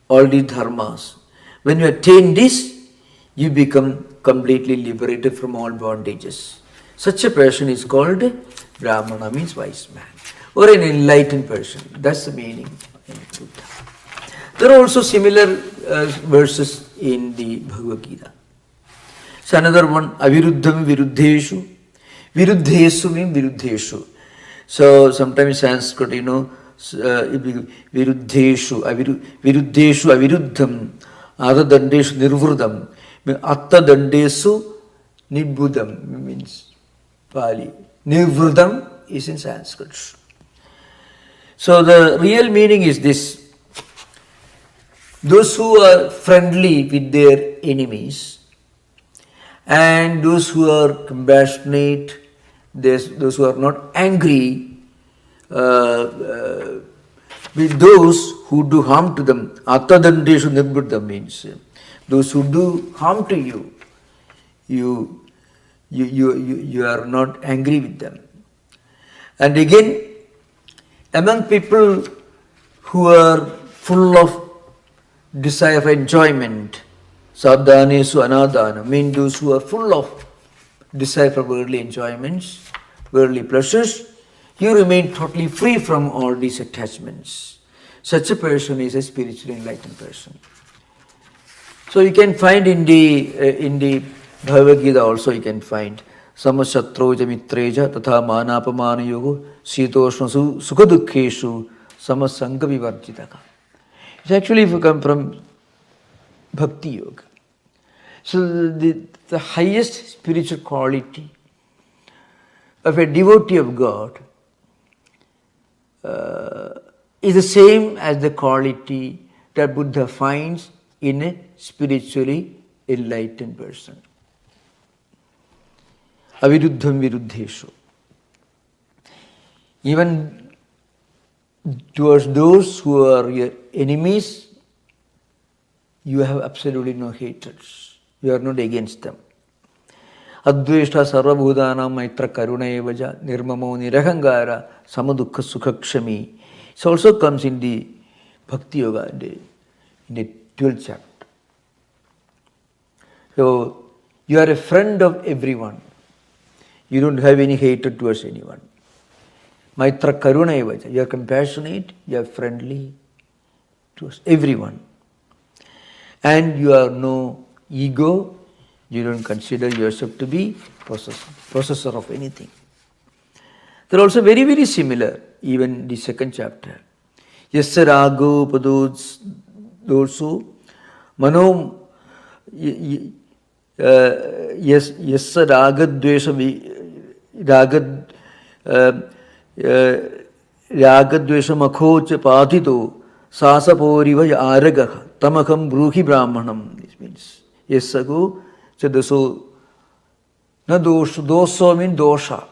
all these dharmas, when you attain this, you become completely liberated from all bondages. Such a person is called Brahmana, means wise man, or an enlightened person. That's the meaning in Buddha. There are also similar verses in the Bhagavad Gita. So another one, Aviruddham Viruddheshu. Viruddheshu means Viruddheshu. So sometimes Sanskrit, Viruddheshu Aviruddham, Adadandeshu Nirvrudam, Attadandeshu Nibbudam means Pali. Nirvrudam is in Sanskrit. So the real meaning is this: those who are friendly with their enemies, and those who are compassionate, those who are not angry with those who do harm to them. Attadandeshu nirbudam means those who do harm to you, you are not angry with them. And again, among people who are full of desire for enjoyment, sadhanesu anadana, mean those who are full of desire for worldly enjoyments, worldly pleasures, you remain totally free from all these attachments. Such a person is a spiritually enlightened person. So you can find in the Bhagavad Gita also you can find samashatroja mitreja tatha manapamana yogo sitoshna sukhadukkeshu samasanga vivarjitaka. It's actually come from Bhakti Yoga. So the highest spiritual quality of a devotee of God is the same as the quality that Buddha finds in a spiritually enlightened person. Aviruddham viruddheshu. Even towards those who are your enemies, you have absolutely no hatreds. You are not against them. Adveshta sarvabhudanam maitra karuna evaja nirmamo nirahangara samadukha sukhakshami. It also comes in the Bhakti Yoga, in the 12th chapter. So, you are a friend of everyone. You don't have any hatred towards anyone. Maitra karuna evaja. You are compassionate, you are friendly towards everyone. And you have no ego. You don't consider yourself to be possessor of anything. They're also very, very similar, even the second chapter. Yasya rago padosu mano yasya ragadvesha makhocha patito sasaporiva aragaha tamakam bruhi brahmanam. This means yasago chadaso na doso means dosha.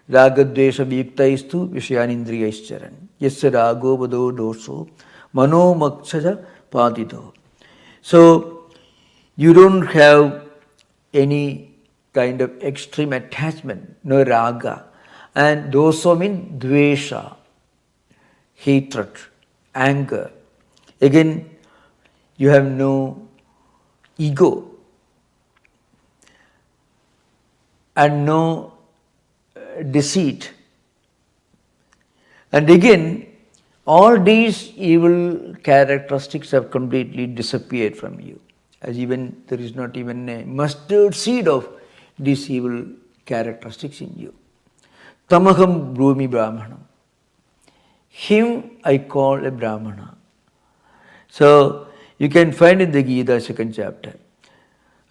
Ragadvesha viktaistu vishayanindriyaicharan. Yasya rago vado doso mano makshaja patito. So, you don't have any kind of extreme attachment, no raga. And doso means dvesha, hatred, anger. Again, you have no ego and no deceit. And again, all these evil characteristics have completely disappeared from you. As even there is not even a mustard seed of these evil characteristics in you. Tamaham brumi brahmanam. Him I call a brahmana. So you can find in the Gita, second chapter.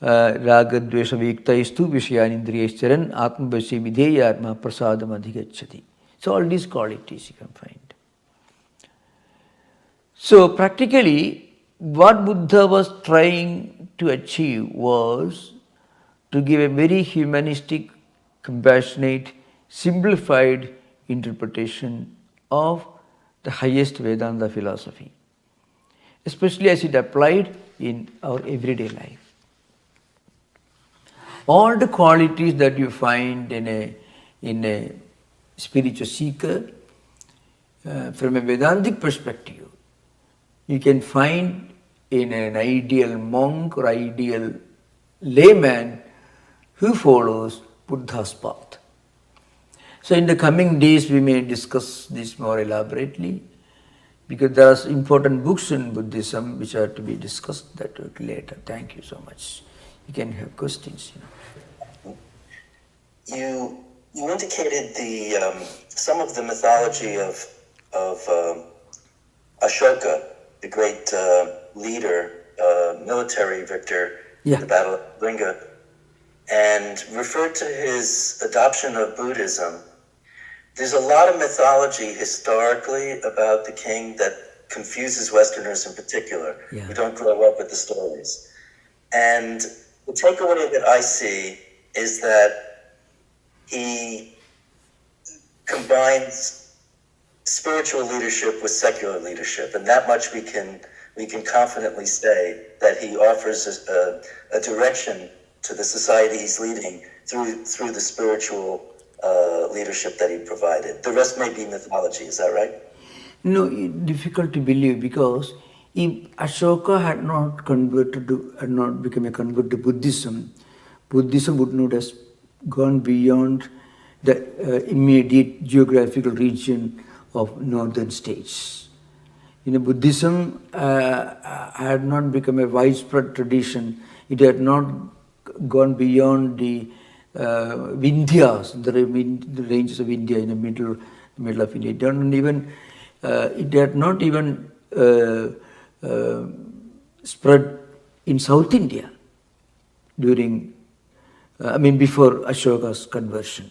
Raga dvesha viktaistu vishayanindriyaicharan atmavasya videya atma prasadam adhigacchati. So all these qualities you can find. So practically what Buddha was trying to achieve was to give a very humanistic, compassionate, simplified interpretation of the highest Vedanta philosophy, especially as it applied in our everyday life. All the qualities that you find in a spiritual seeker, from a Vedantic perspective, you can find in an ideal monk or ideal layman who follows Buddha's path. So in the coming days we may discuss this more elaborately, because there are important books in Buddhism which are to be discussed that later. Thank you so much. You can have questions. You indicated some of the mythology of Ashoka, the great leader, military victor in the Battle of Linga, and referred to his adoption of Buddhism. There's a lot of mythology historically about the king that confuses Westerners in particular, who don't grow up with the stories. And the takeaway that I see is that he combines spiritual leadership with secular leadership, and that much we can confidently say that he offers a direction to the society he's leading through the spiritual leadership that he provided. The rest may be mythology, is that right? No, difficult to believe, because if Ashoka had not become a convert to Buddhism, Buddhism would not have gone beyond the immediate geographical region of northern states. Buddhism had not become a widespread tradition. It had not gone beyond the Vindhyas, the ranges of India, in the middle of India. It had not even spread in South India before Ashoka's conversion.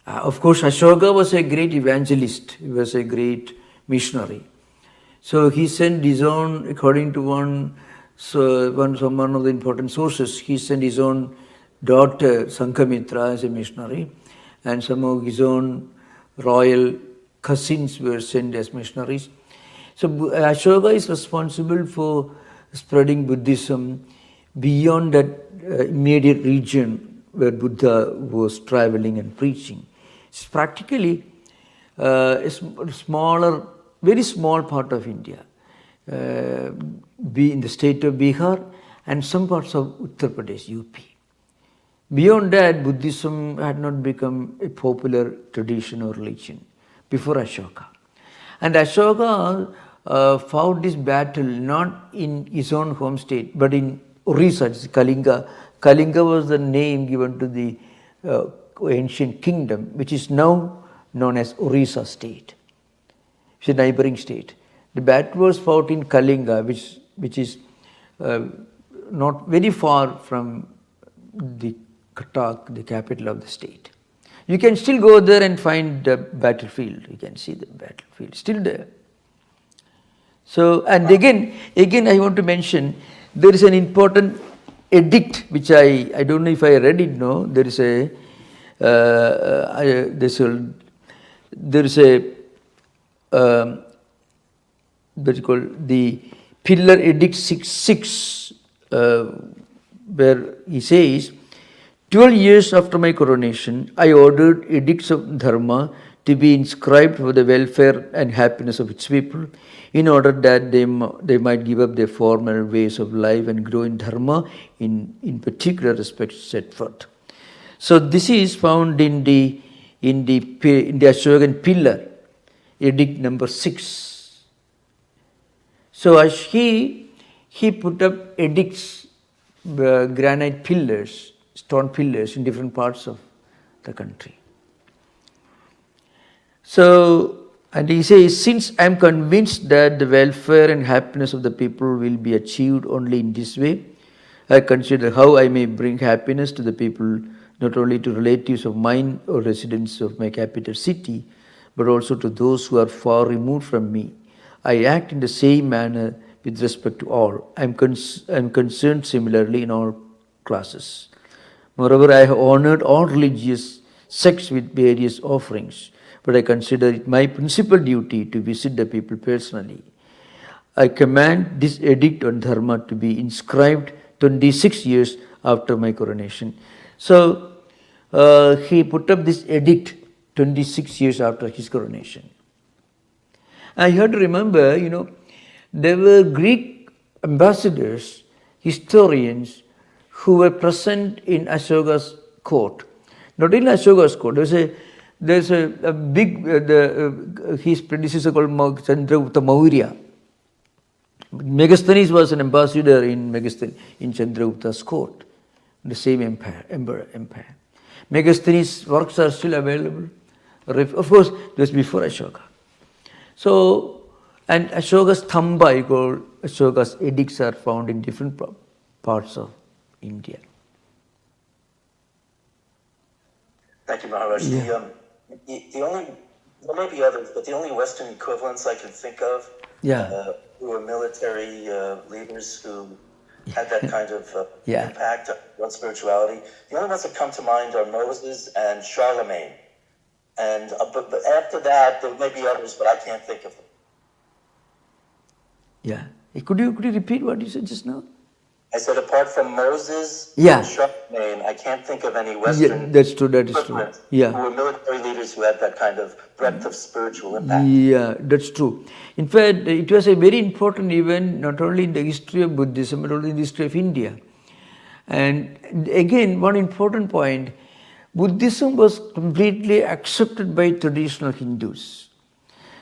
Of course, Ashoka was a great evangelist. He was a great missionary. So he sent his own, according to one of the important sources, he sent his own daughter Sankhamitra as a missionary, and some of his own royal cousins were sent as missionaries. So Ashoka is responsible for spreading Buddhism beyond that immediate region where Buddha was traveling and preaching. It's practically a smaller, very small part of India, be in the state of Bihar and some parts of Uttar Pradesh, UP. Beyond that, Buddhism had not become a popular tradition or religion before Ashoka. And Ashoka fought this battle not in his own home state, but in Orissa, it's Kalinga. Kalinga was the name given to the ancient kingdom, which is now known as Orissa state. It's a neighboring state. The battle was fought in Kalinga, which is not very far from the Cuttack, the capital of the state. You can still go there and find the battlefield. You can see the battlefield still there. So, and again I want to mention, there is an important edict which I don't know if I read it. No, there is a what is called the Pillar Edict 6, where he says, 12 years after my coronation, I ordered edicts of Dharma to be inscribed for the welfare and happiness of its people, in order that they might give up their former ways of life and grow in Dharma in particular respects set forth. So this is found in the Ashokan pillar, edict number 6. So as he put up edicts, granite pillars, stone pillars in different parts of the country. So, and he says, since I am convinced that the welfare and happiness of the people will be achieved only in this way, I consider how I may bring happiness to the people, not only to relatives of mine or residents of my capital city, but also to those who are far removed from me. I act in the same manner with respect to all. I am concerned similarly in all classes. Moreover, I have honored all religious sects with various offerings, but I consider it my principal duty to visit the people personally. I command this edict on Dharma to be inscribed 26 years after my coronation. So he put up this edict 26 years after his coronation. And you have to remember, there were Greek ambassadors, historians, who were present in Ashoka's court. Not in Ashoka's court, there's a big, his predecessor called Chandragupta Maurya. Megasthenes was an ambassador in Chandragupta's court, the same empire. Megasthenes' works are still available. Of course, this was before Ashoka. So, and Ashoka's Thamba, called Ashoka's edicts, are found in different parts of India. Thank you, Maharaj. Yeah. The only, there may be others, but the only Western equivalents I can think of who were military leaders who had that kind of impact on spirituality. The only ones that come to mind are Moses and Charlemagne. And but after that, there may be others, but I can't think of them. Yeah. Could you repeat what you said just now? I said, apart from Moses and Charlemagne, I can't think of any Western. Yeah, that's true. That is true. Yeah. Who were military leaders who had that kind of breadth of spiritual impact. Yeah, that's true. In fact, it was a very important event, not only in the history of Buddhism, but also in the history of India. And again, one important point, Buddhism was completely accepted by traditional Hindus.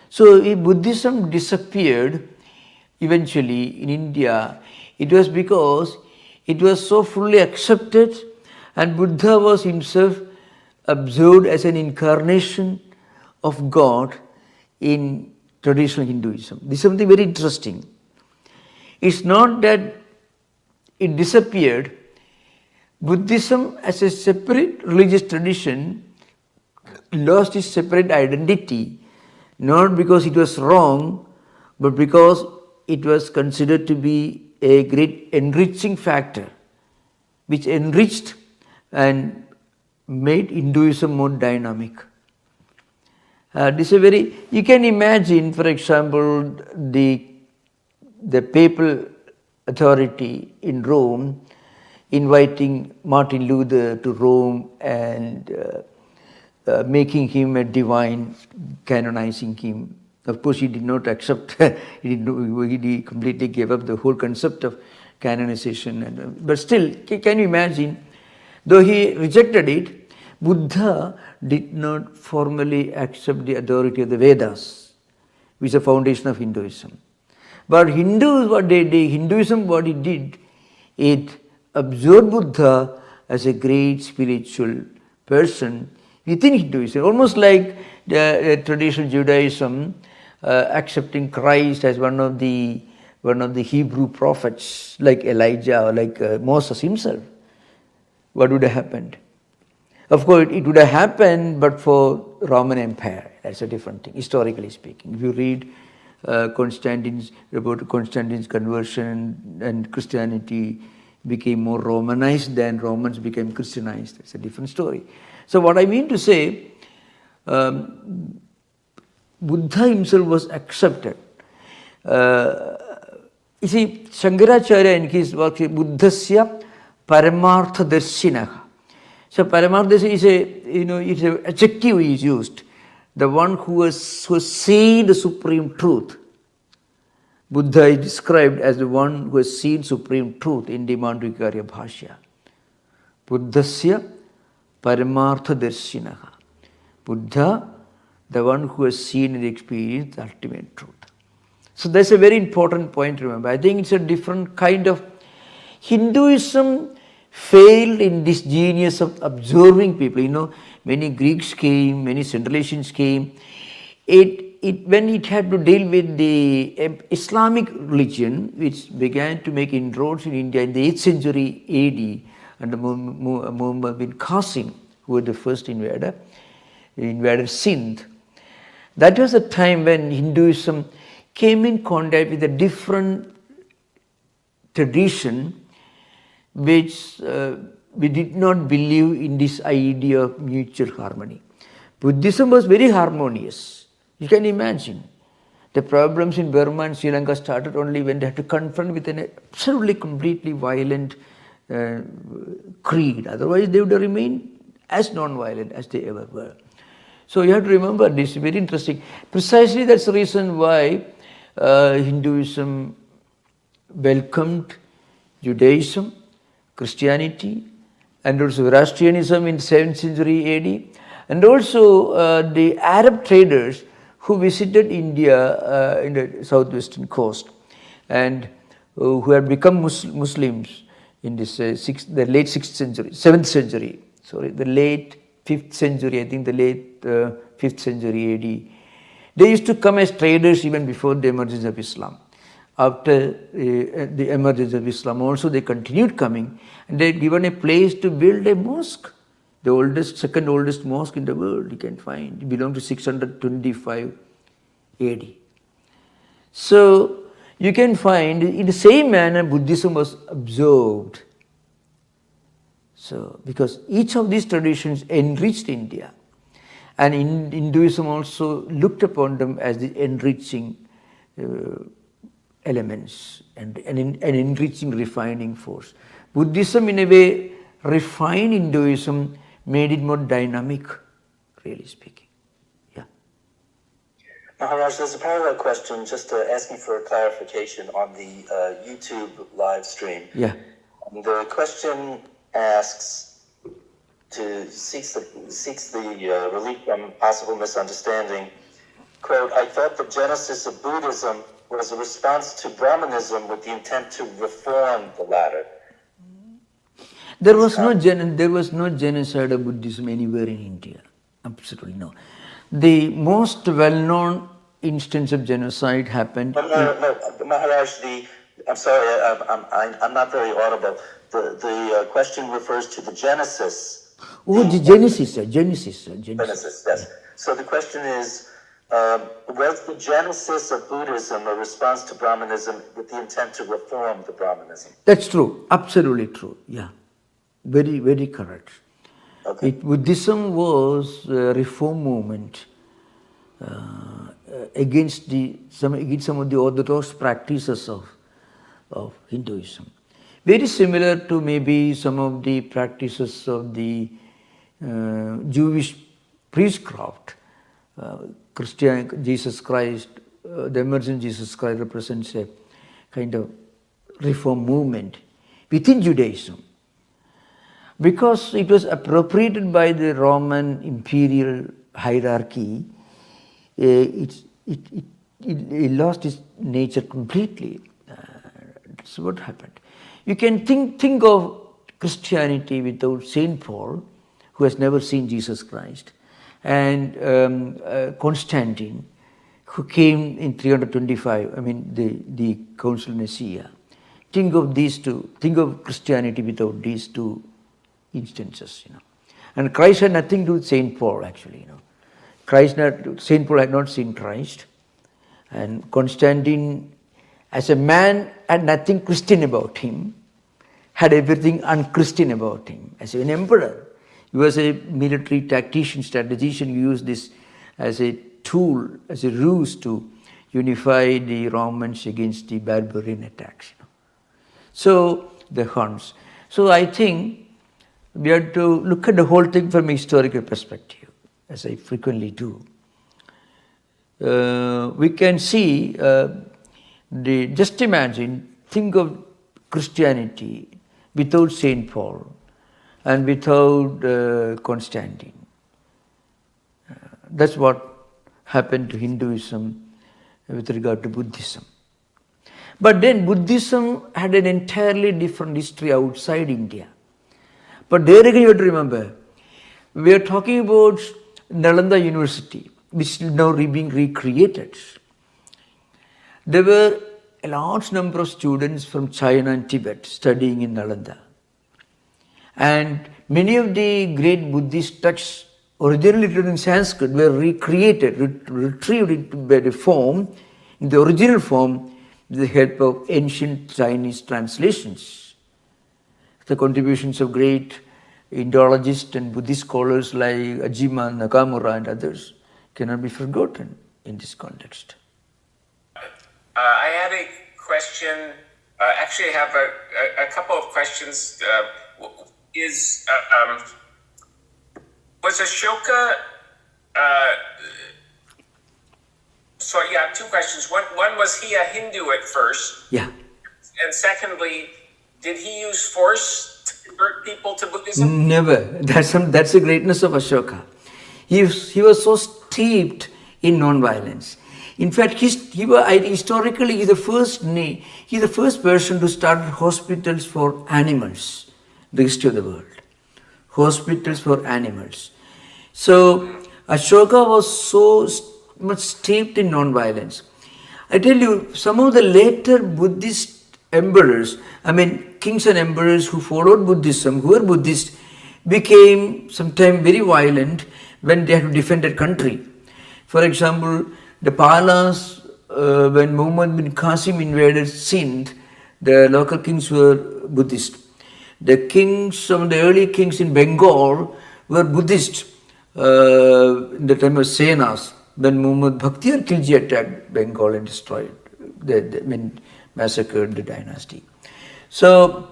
So if Buddhism disappeared eventually in India, it was because it was so fully accepted, and Buddha was himself observed as an incarnation of God in traditional Hinduism. This is something very interesting. It's not that it disappeared. Buddhism as a separate religious tradition lost its separate identity, not because it was wrong, but because it was considered to be a great enriching factor, which enriched and made Hinduism more dynamic. This is a very, you can imagine, for example, the papal authority in Rome inviting Martin Luther to Rome and making him a divine, canonizing him. Of course, he did not accept, he completely gave up the whole concept of canonization. But still, can you imagine, though he rejected it, Buddha did not formally accept the authority of the Vedas, which is the foundation of Hinduism. But Hindus, what they did, Hinduism, what it did, it absorbed Buddha as a great spiritual person within Hinduism, almost like the traditional Judaism accepting Christ as one of the Hebrew prophets, like Elijah or like Moses himself. What would have happened? Of course, it would have happened, but for Roman Empire. That's a different thing, historically speaking. If you read about Constantine's conversion and Christianity became more Romanized than Romans became Christianized. It's a different story. So what I mean to say, Buddha himself was accepted. You see, Shankaracharya in his work, Buddhasya Paramartha Darshinaha. So Paramartha is it's an adjective is used. The one who has seen the supreme truth. Buddha is described as the one who has seen supreme truth in the Mandvikarya Bhashya. Buddhasya Paramartha Darshinaha. Buddha, the one who has seen and experienced the ultimate truth. So that's a very important point to remember. I think it's a different kind of Hinduism failed in this genius of observing people. Many Greeks came, many Central Asians came. When it had to deal with the Islamic religion, which began to make inroads in India in the 8th century AD under Muhammad bin Qasim, who was the first invader, invaded Sindh. That was a time when Hinduism came in contact with a different tradition which we did not believe in this idea of mutual harmony. Buddhism was very harmonious. You can imagine. The problems in Burma and Sri Lanka started only when they had to confront with an absolutely completely violent creed. Otherwise, they would have remained as non-violent as they ever were. So you have to remember this, very interesting. Precisely that's the reason why Hinduism welcomed Judaism, Christianity, and also Zoroastrianism in 7th century AD, and also the Arab traders who visited India in the southwestern coast and who had become Muslims in this the late 6th century, 7th century, the late 5th century, I think the late 5th century AD. They used to come as traders even before the emergence of Islam. After the emergence of Islam also they continued coming, and they had given a place to build a mosque. The second oldest mosque in the world you can find. It belonged to 625 AD. So you can find in the same manner Buddhism was observed. So because each of these traditions enriched India, and Hinduism also looked upon them as the enriching elements and an enriching, refining force. Buddhism in a way refined Hinduism, made it more dynamic, really speaking. Yeah. Maharaj, there's a parallel question, just asking for a clarification on the YouTube live stream. Yeah. The question asks, seeks the relief from possible misunderstanding. Quote, I thought the genesis of Buddhism was a response to Brahmanism with the intent to reform the latter. There was no genocide of Buddhism anywhere in India. Absolutely no. The most well-known instance of genocide happened. No, Maharaj. I'm sorry, I'm not very audible. The question refers to the genesis Oh, the Genesis, Genesis. Genesis, yes. So the question is, was the genesis of Buddhism a response to Brahmanism with the intent to reform the Brahmanism? That's true. Absolutely true. Yeah. Very, very correct. Okay. Buddhism was a reform movement against some of the orthodox practices of Hinduism. Very similar to maybe some of the practices of the Jewish priestcraft. Christian Jesus Christ, the emergent Jesus Christ represents a kind of reform movement within Judaism, because it was appropriated by the Roman imperial hierarchy. It lost its nature completely. That's what happened. You can think of Christianity without Saint Paul, who has never seen Jesus Christ, and Constantine, who came in 325, the Council of Nicaea. Think of these two, think of Christianity without these two instances, And Christ had nothing to do with Saint Paul, actually, Saint Paul had not seen Christ, and Constantine, as a man, had nothing Christian about him, had everything unchristian about him. As an emperor, he was a military tactician, strategician. He used this as a tool, as a ruse to unify the Romans against the barbarian attacks. So the Huns. So I think we have to look at the whole thing from a historical perspective, as I frequently do. We can see, just imagine, think of Christianity without Saint Paul and without Constantine. That's what happened to Hinduism with regard to Buddhism. But then Buddhism had an entirely different history outside India. But there again you have to remember, we are talking about Nalanda University, which is now being recreated. There were a large number of students from China and Tibet studying in Nalanda. And many of the great Buddhist texts originally written in Sanskrit were recreated, retrieved into the form, in the original form, with the help of ancient Chinese translations. The contributions of great Indologists and Buddhist scholars like Ajima, Nakamura and others cannot be forgotten in this context. I had a question, actually I have a couple of questions. Was Ashoka, so yeah, I have two questions. One, was he a Hindu at first? Yeah. And secondly, did he use force to convert people to Buddhism? Never. That's the greatness of Ashoka. He was so steeped in non-violence. In fact, historically, he's the first person to start hospitals for animals in the history of the world. Hospitals for animals. So, Ashoka was so much steeped in non-violence. I tell you, some of the later Buddhist emperors, kings and emperors who followed Buddhism, who were Buddhist, became sometimes very violent when they had to defend their country. For example, the Palas, when Muhammad bin Qasim invaded Sindh, the local kings were Buddhist. Some of the early kings in Bengal were Buddhist in the time of Senas, when Muhammad Bhaktiar Khilji attacked Bengal and destroyed, massacred the dynasty. So,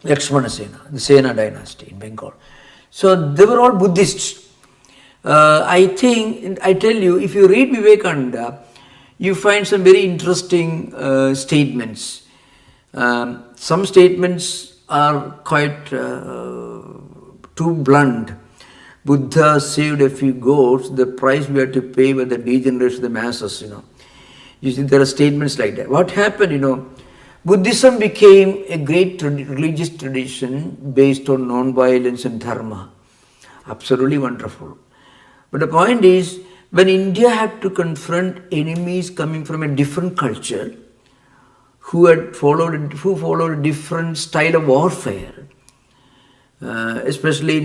Lakshmana Sena, the Sena dynasty in Bengal. So, they were all Buddhists. I tell you, if you read Vivekananda, you find some very interesting statements. Some statements are quite too blunt. Buddha saved a few goats, the price we had to pay were the degenerates of the masses, You see, there are statements like that. What happened, Buddhism became a great religious tradition based on non-violence and dharma. Absolutely wonderful. But the point is, when India had to confront enemies coming from a different culture, who followed a different style of warfare, Especially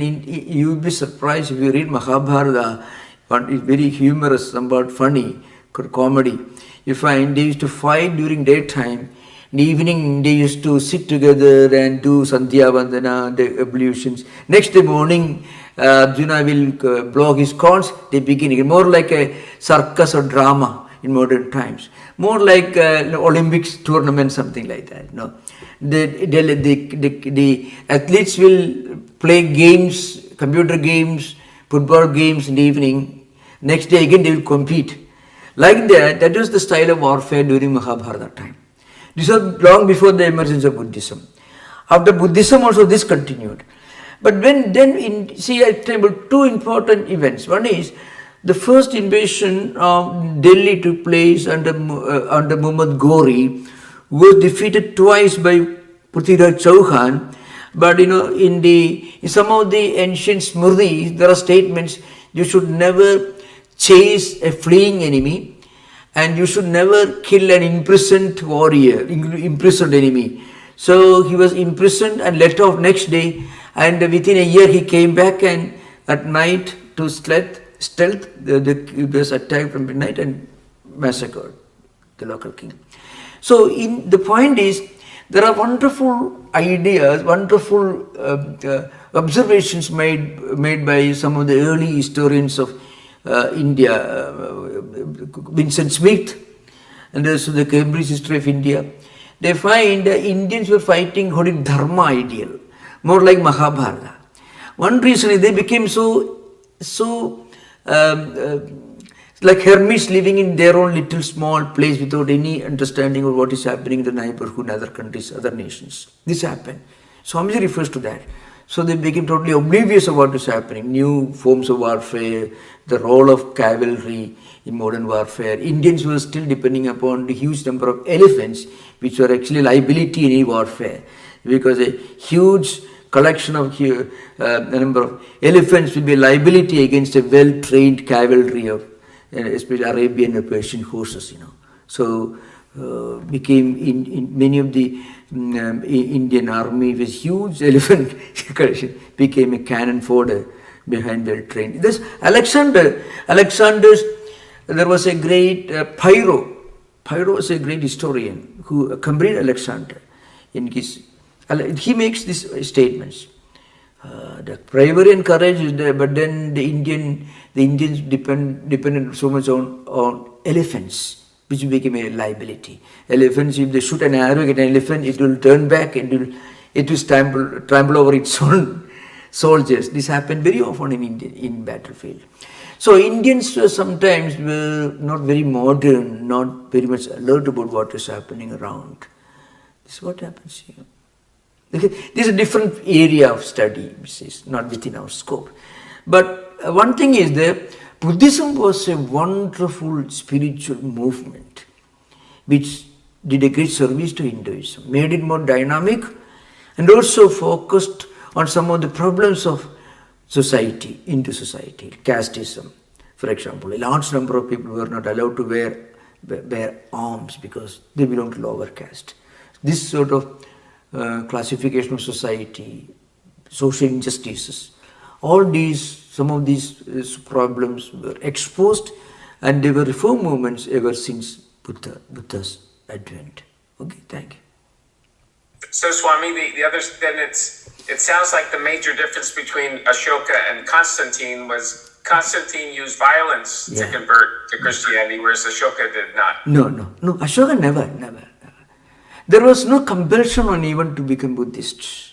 you'll be surprised if you read Mahabharata. One is very humorous, somewhat funny, comedy. You find they used to fight during daytime. In the evening, they used to sit together and do Sandhya Vandana, the ablutions. Next day morning, Arjuna will blow his corns. They begin again. More like a circus or drama in modern times. More like Olympics tournament, something like that. No, the athletes will play games, computer games, football games in the evening. Next day again they will compete. Like that, that was the style of warfare during Mahabharata time. This was long before the emergence of Buddhism. After Buddhism also this continued. But when then I tell you two important events. One is the first invasion of Delhi took place under Muhammad Ghori, who was defeated twice by Prithviraj Chauhan. But in some of the ancient Smritis, there are statements you should never chase a fleeing enemy, and you should never kill an imprisoned warrior, imprisoned enemy. So he was imprisoned and let off next day, and within a year he came back, and at night to stealth, he was attacked from midnight and massacred the local king. So the point is, there are wonderful ideas, wonderful observations made by some of the early historians of India, Vincent Smith, and also the Cambridge History of India. They find the Indians were fighting according to Dharma ideal, more like Mahabharata. One reason is they became so like hermits living in their own little small place without any understanding of what is happening in the neighborhood, other countries, other nations. This happened. Swamiji refers to that. So they became totally oblivious of what is happening. New forms of warfare, the role of cavalry in modern warfare. Indians were still depending upon the huge number of elephants, which were actually liability in any warfare, because a huge collection of a number of elephants will be a liability against a well-trained cavalry of especially Arabian and Persian horses. So became in many of the Indian army with huge elephant became a cannon fodder behind well-trained. This Alexander's, there was a great Pyrrho. Pyrrho was a great historian who accompanied Alexander in his. He makes these statements. The bravery and courage is there, but then the Indians depended so much on elephants, which became a liability. Elephants, if they shoot an arrow at an elephant, it will turn back and it will trample over its own soldiers. This happened very often in battlefield. So Indians sometimes were not very modern, not very much alert about what is happening around. This is what happens here. Okay. This is a different area of study, which is not within our scope. But one thing is that Buddhism was a wonderful spiritual movement which did a great service to Hinduism, made it more dynamic, and also focused on some of the problems of society, Hindu society, casteism. For example, a large number of people were not allowed to wear arms because they belong to lower caste. This sort of classification of society, social injustices, all these, some of these problems were exposed, and there were reform movements ever since Buddha's advent. Okay, thank you. So Swami, the others, then it sounds like the major difference between Ashoka and Constantine was Constantine used violence to convert to Christianity, whereas Ashoka did not. No, Ashoka never. There was no compulsion on anyone to become Buddhists.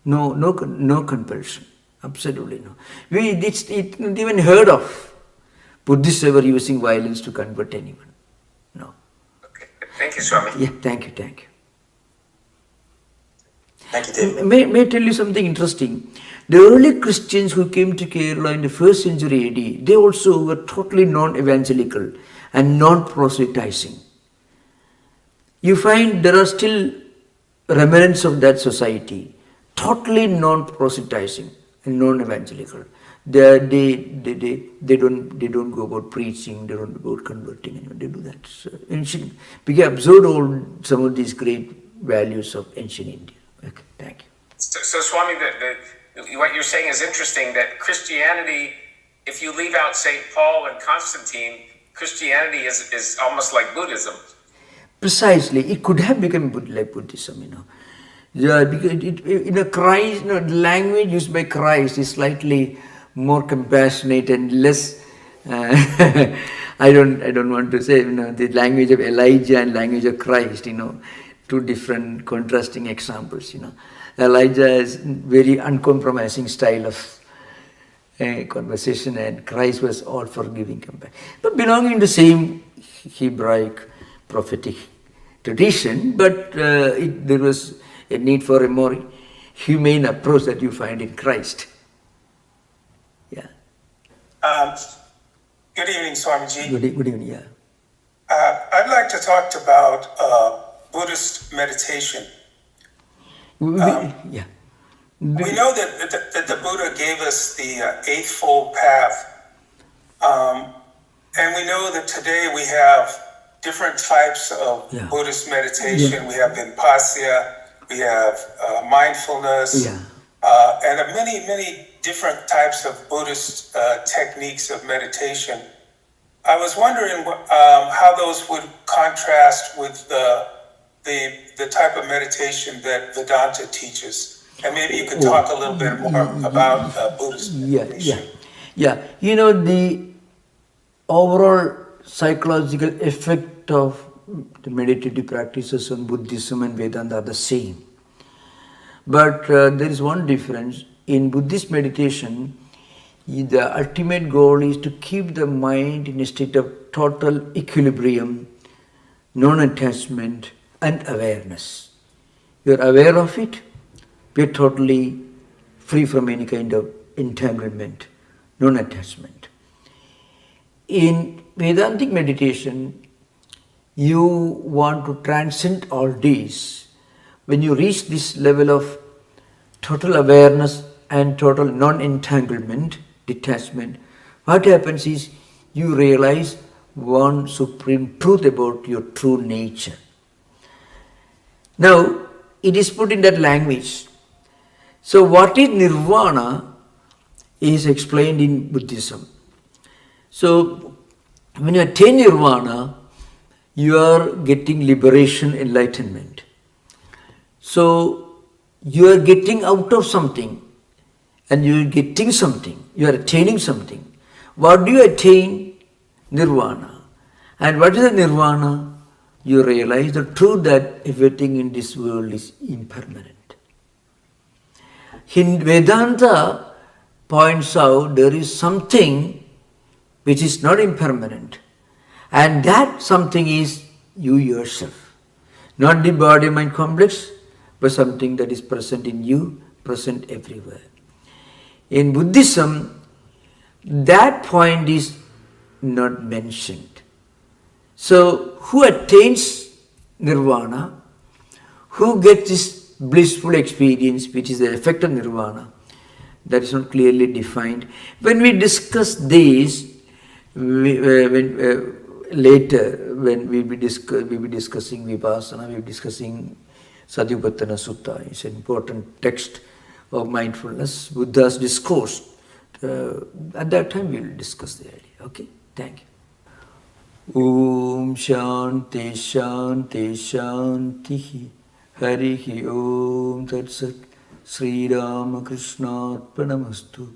No compulsion. Absolutely no. We didn't even heard of Buddhists ever using violence to convert anyone. No. Okay. Thank you, Swami. Yeah, thank you. Thank you, David. May I tell you something interesting? The early Christians who came to Kerala in the 1st century AD, they also were totally non-evangelical and non-proselytizing. You find there are still remnants of that society, totally non-proselytizing and non-evangelical. They don't go about preaching, they don't go about converting anyone, they do that. So ancient, we absorbed some of these great values of ancient India. Okay, thank you. So Swami, what you're saying is interesting, that Christianity, if you leave out St. Paul and Constantine, Christianity is almost like Buddhism. Precisely, it could have become like Buddhism, Yeah, because Christ, the language used by Christ is slightly more compassionate and less. I don't want to say the language of Elijah and language of Christ. Two different contrasting examples. Elijah is very uncompromising style of conversation, and Christ was all forgiving, compassion. But belonging to the same Hebraic prophetic tradition, but there was a need for a more humane approach that you find in Christ. Yeah. Good evening, Swamiji. Good evening, yeah. I'd like to talk about Buddhist meditation. Yeah. We know that the Buddha gave us the Eightfold Path. And we know that today we have different types of Buddhist meditation. Yeah. We have Vipassana, we have mindfulness, and many different types of Buddhist techniques of meditation. I was wondering how those would contrast with the type of meditation that Vedanta teaches. And maybe you could talk a little bit more about Buddhist meditation. Yeah. The overall psychological effect of the meditative practices on Buddhism and Vedanta are the same. But there is one difference. In Buddhist meditation, the ultimate goal is to keep the mind in a state of total equilibrium, non-attachment and awareness. You are aware of it, you are totally free from any kind of entanglement, non-attachment. In Vedantic meditation, you want to transcend all these. When you reach this level of total awareness and total non-entanglement, detachment, what happens is you realize one supreme truth about your true nature. Now, it is put in that language. So what is nirvana is explained in Buddhism. So when you attain nirvana, you are getting liberation, enlightenment. So you are getting out of something and you are getting something. You are attaining something. What do you attain? Nirvana. And what is the nirvana? You realize the truth that everything in this world is impermanent. Vedanta points out there is something which is not impermanent. And that something is you yourself. Not the body-mind complex, but something that is present in you, present everywhere. In Buddhism, that point is not mentioned. So, who attains nirvana, who gets this blissful experience, which is the effect of nirvana, that is not clearly defined. When we discuss this, later, when we will be discussing Vipassana, we will be discussing Satipatthana Sutta. It's an important text of mindfulness, Buddha's discourse. At that time, we will discuss the idea. Okay? Thank you. Om Shanti Shanti Shanti Harihi Om Tat Sat Sri Ramakrishna Arpanamastu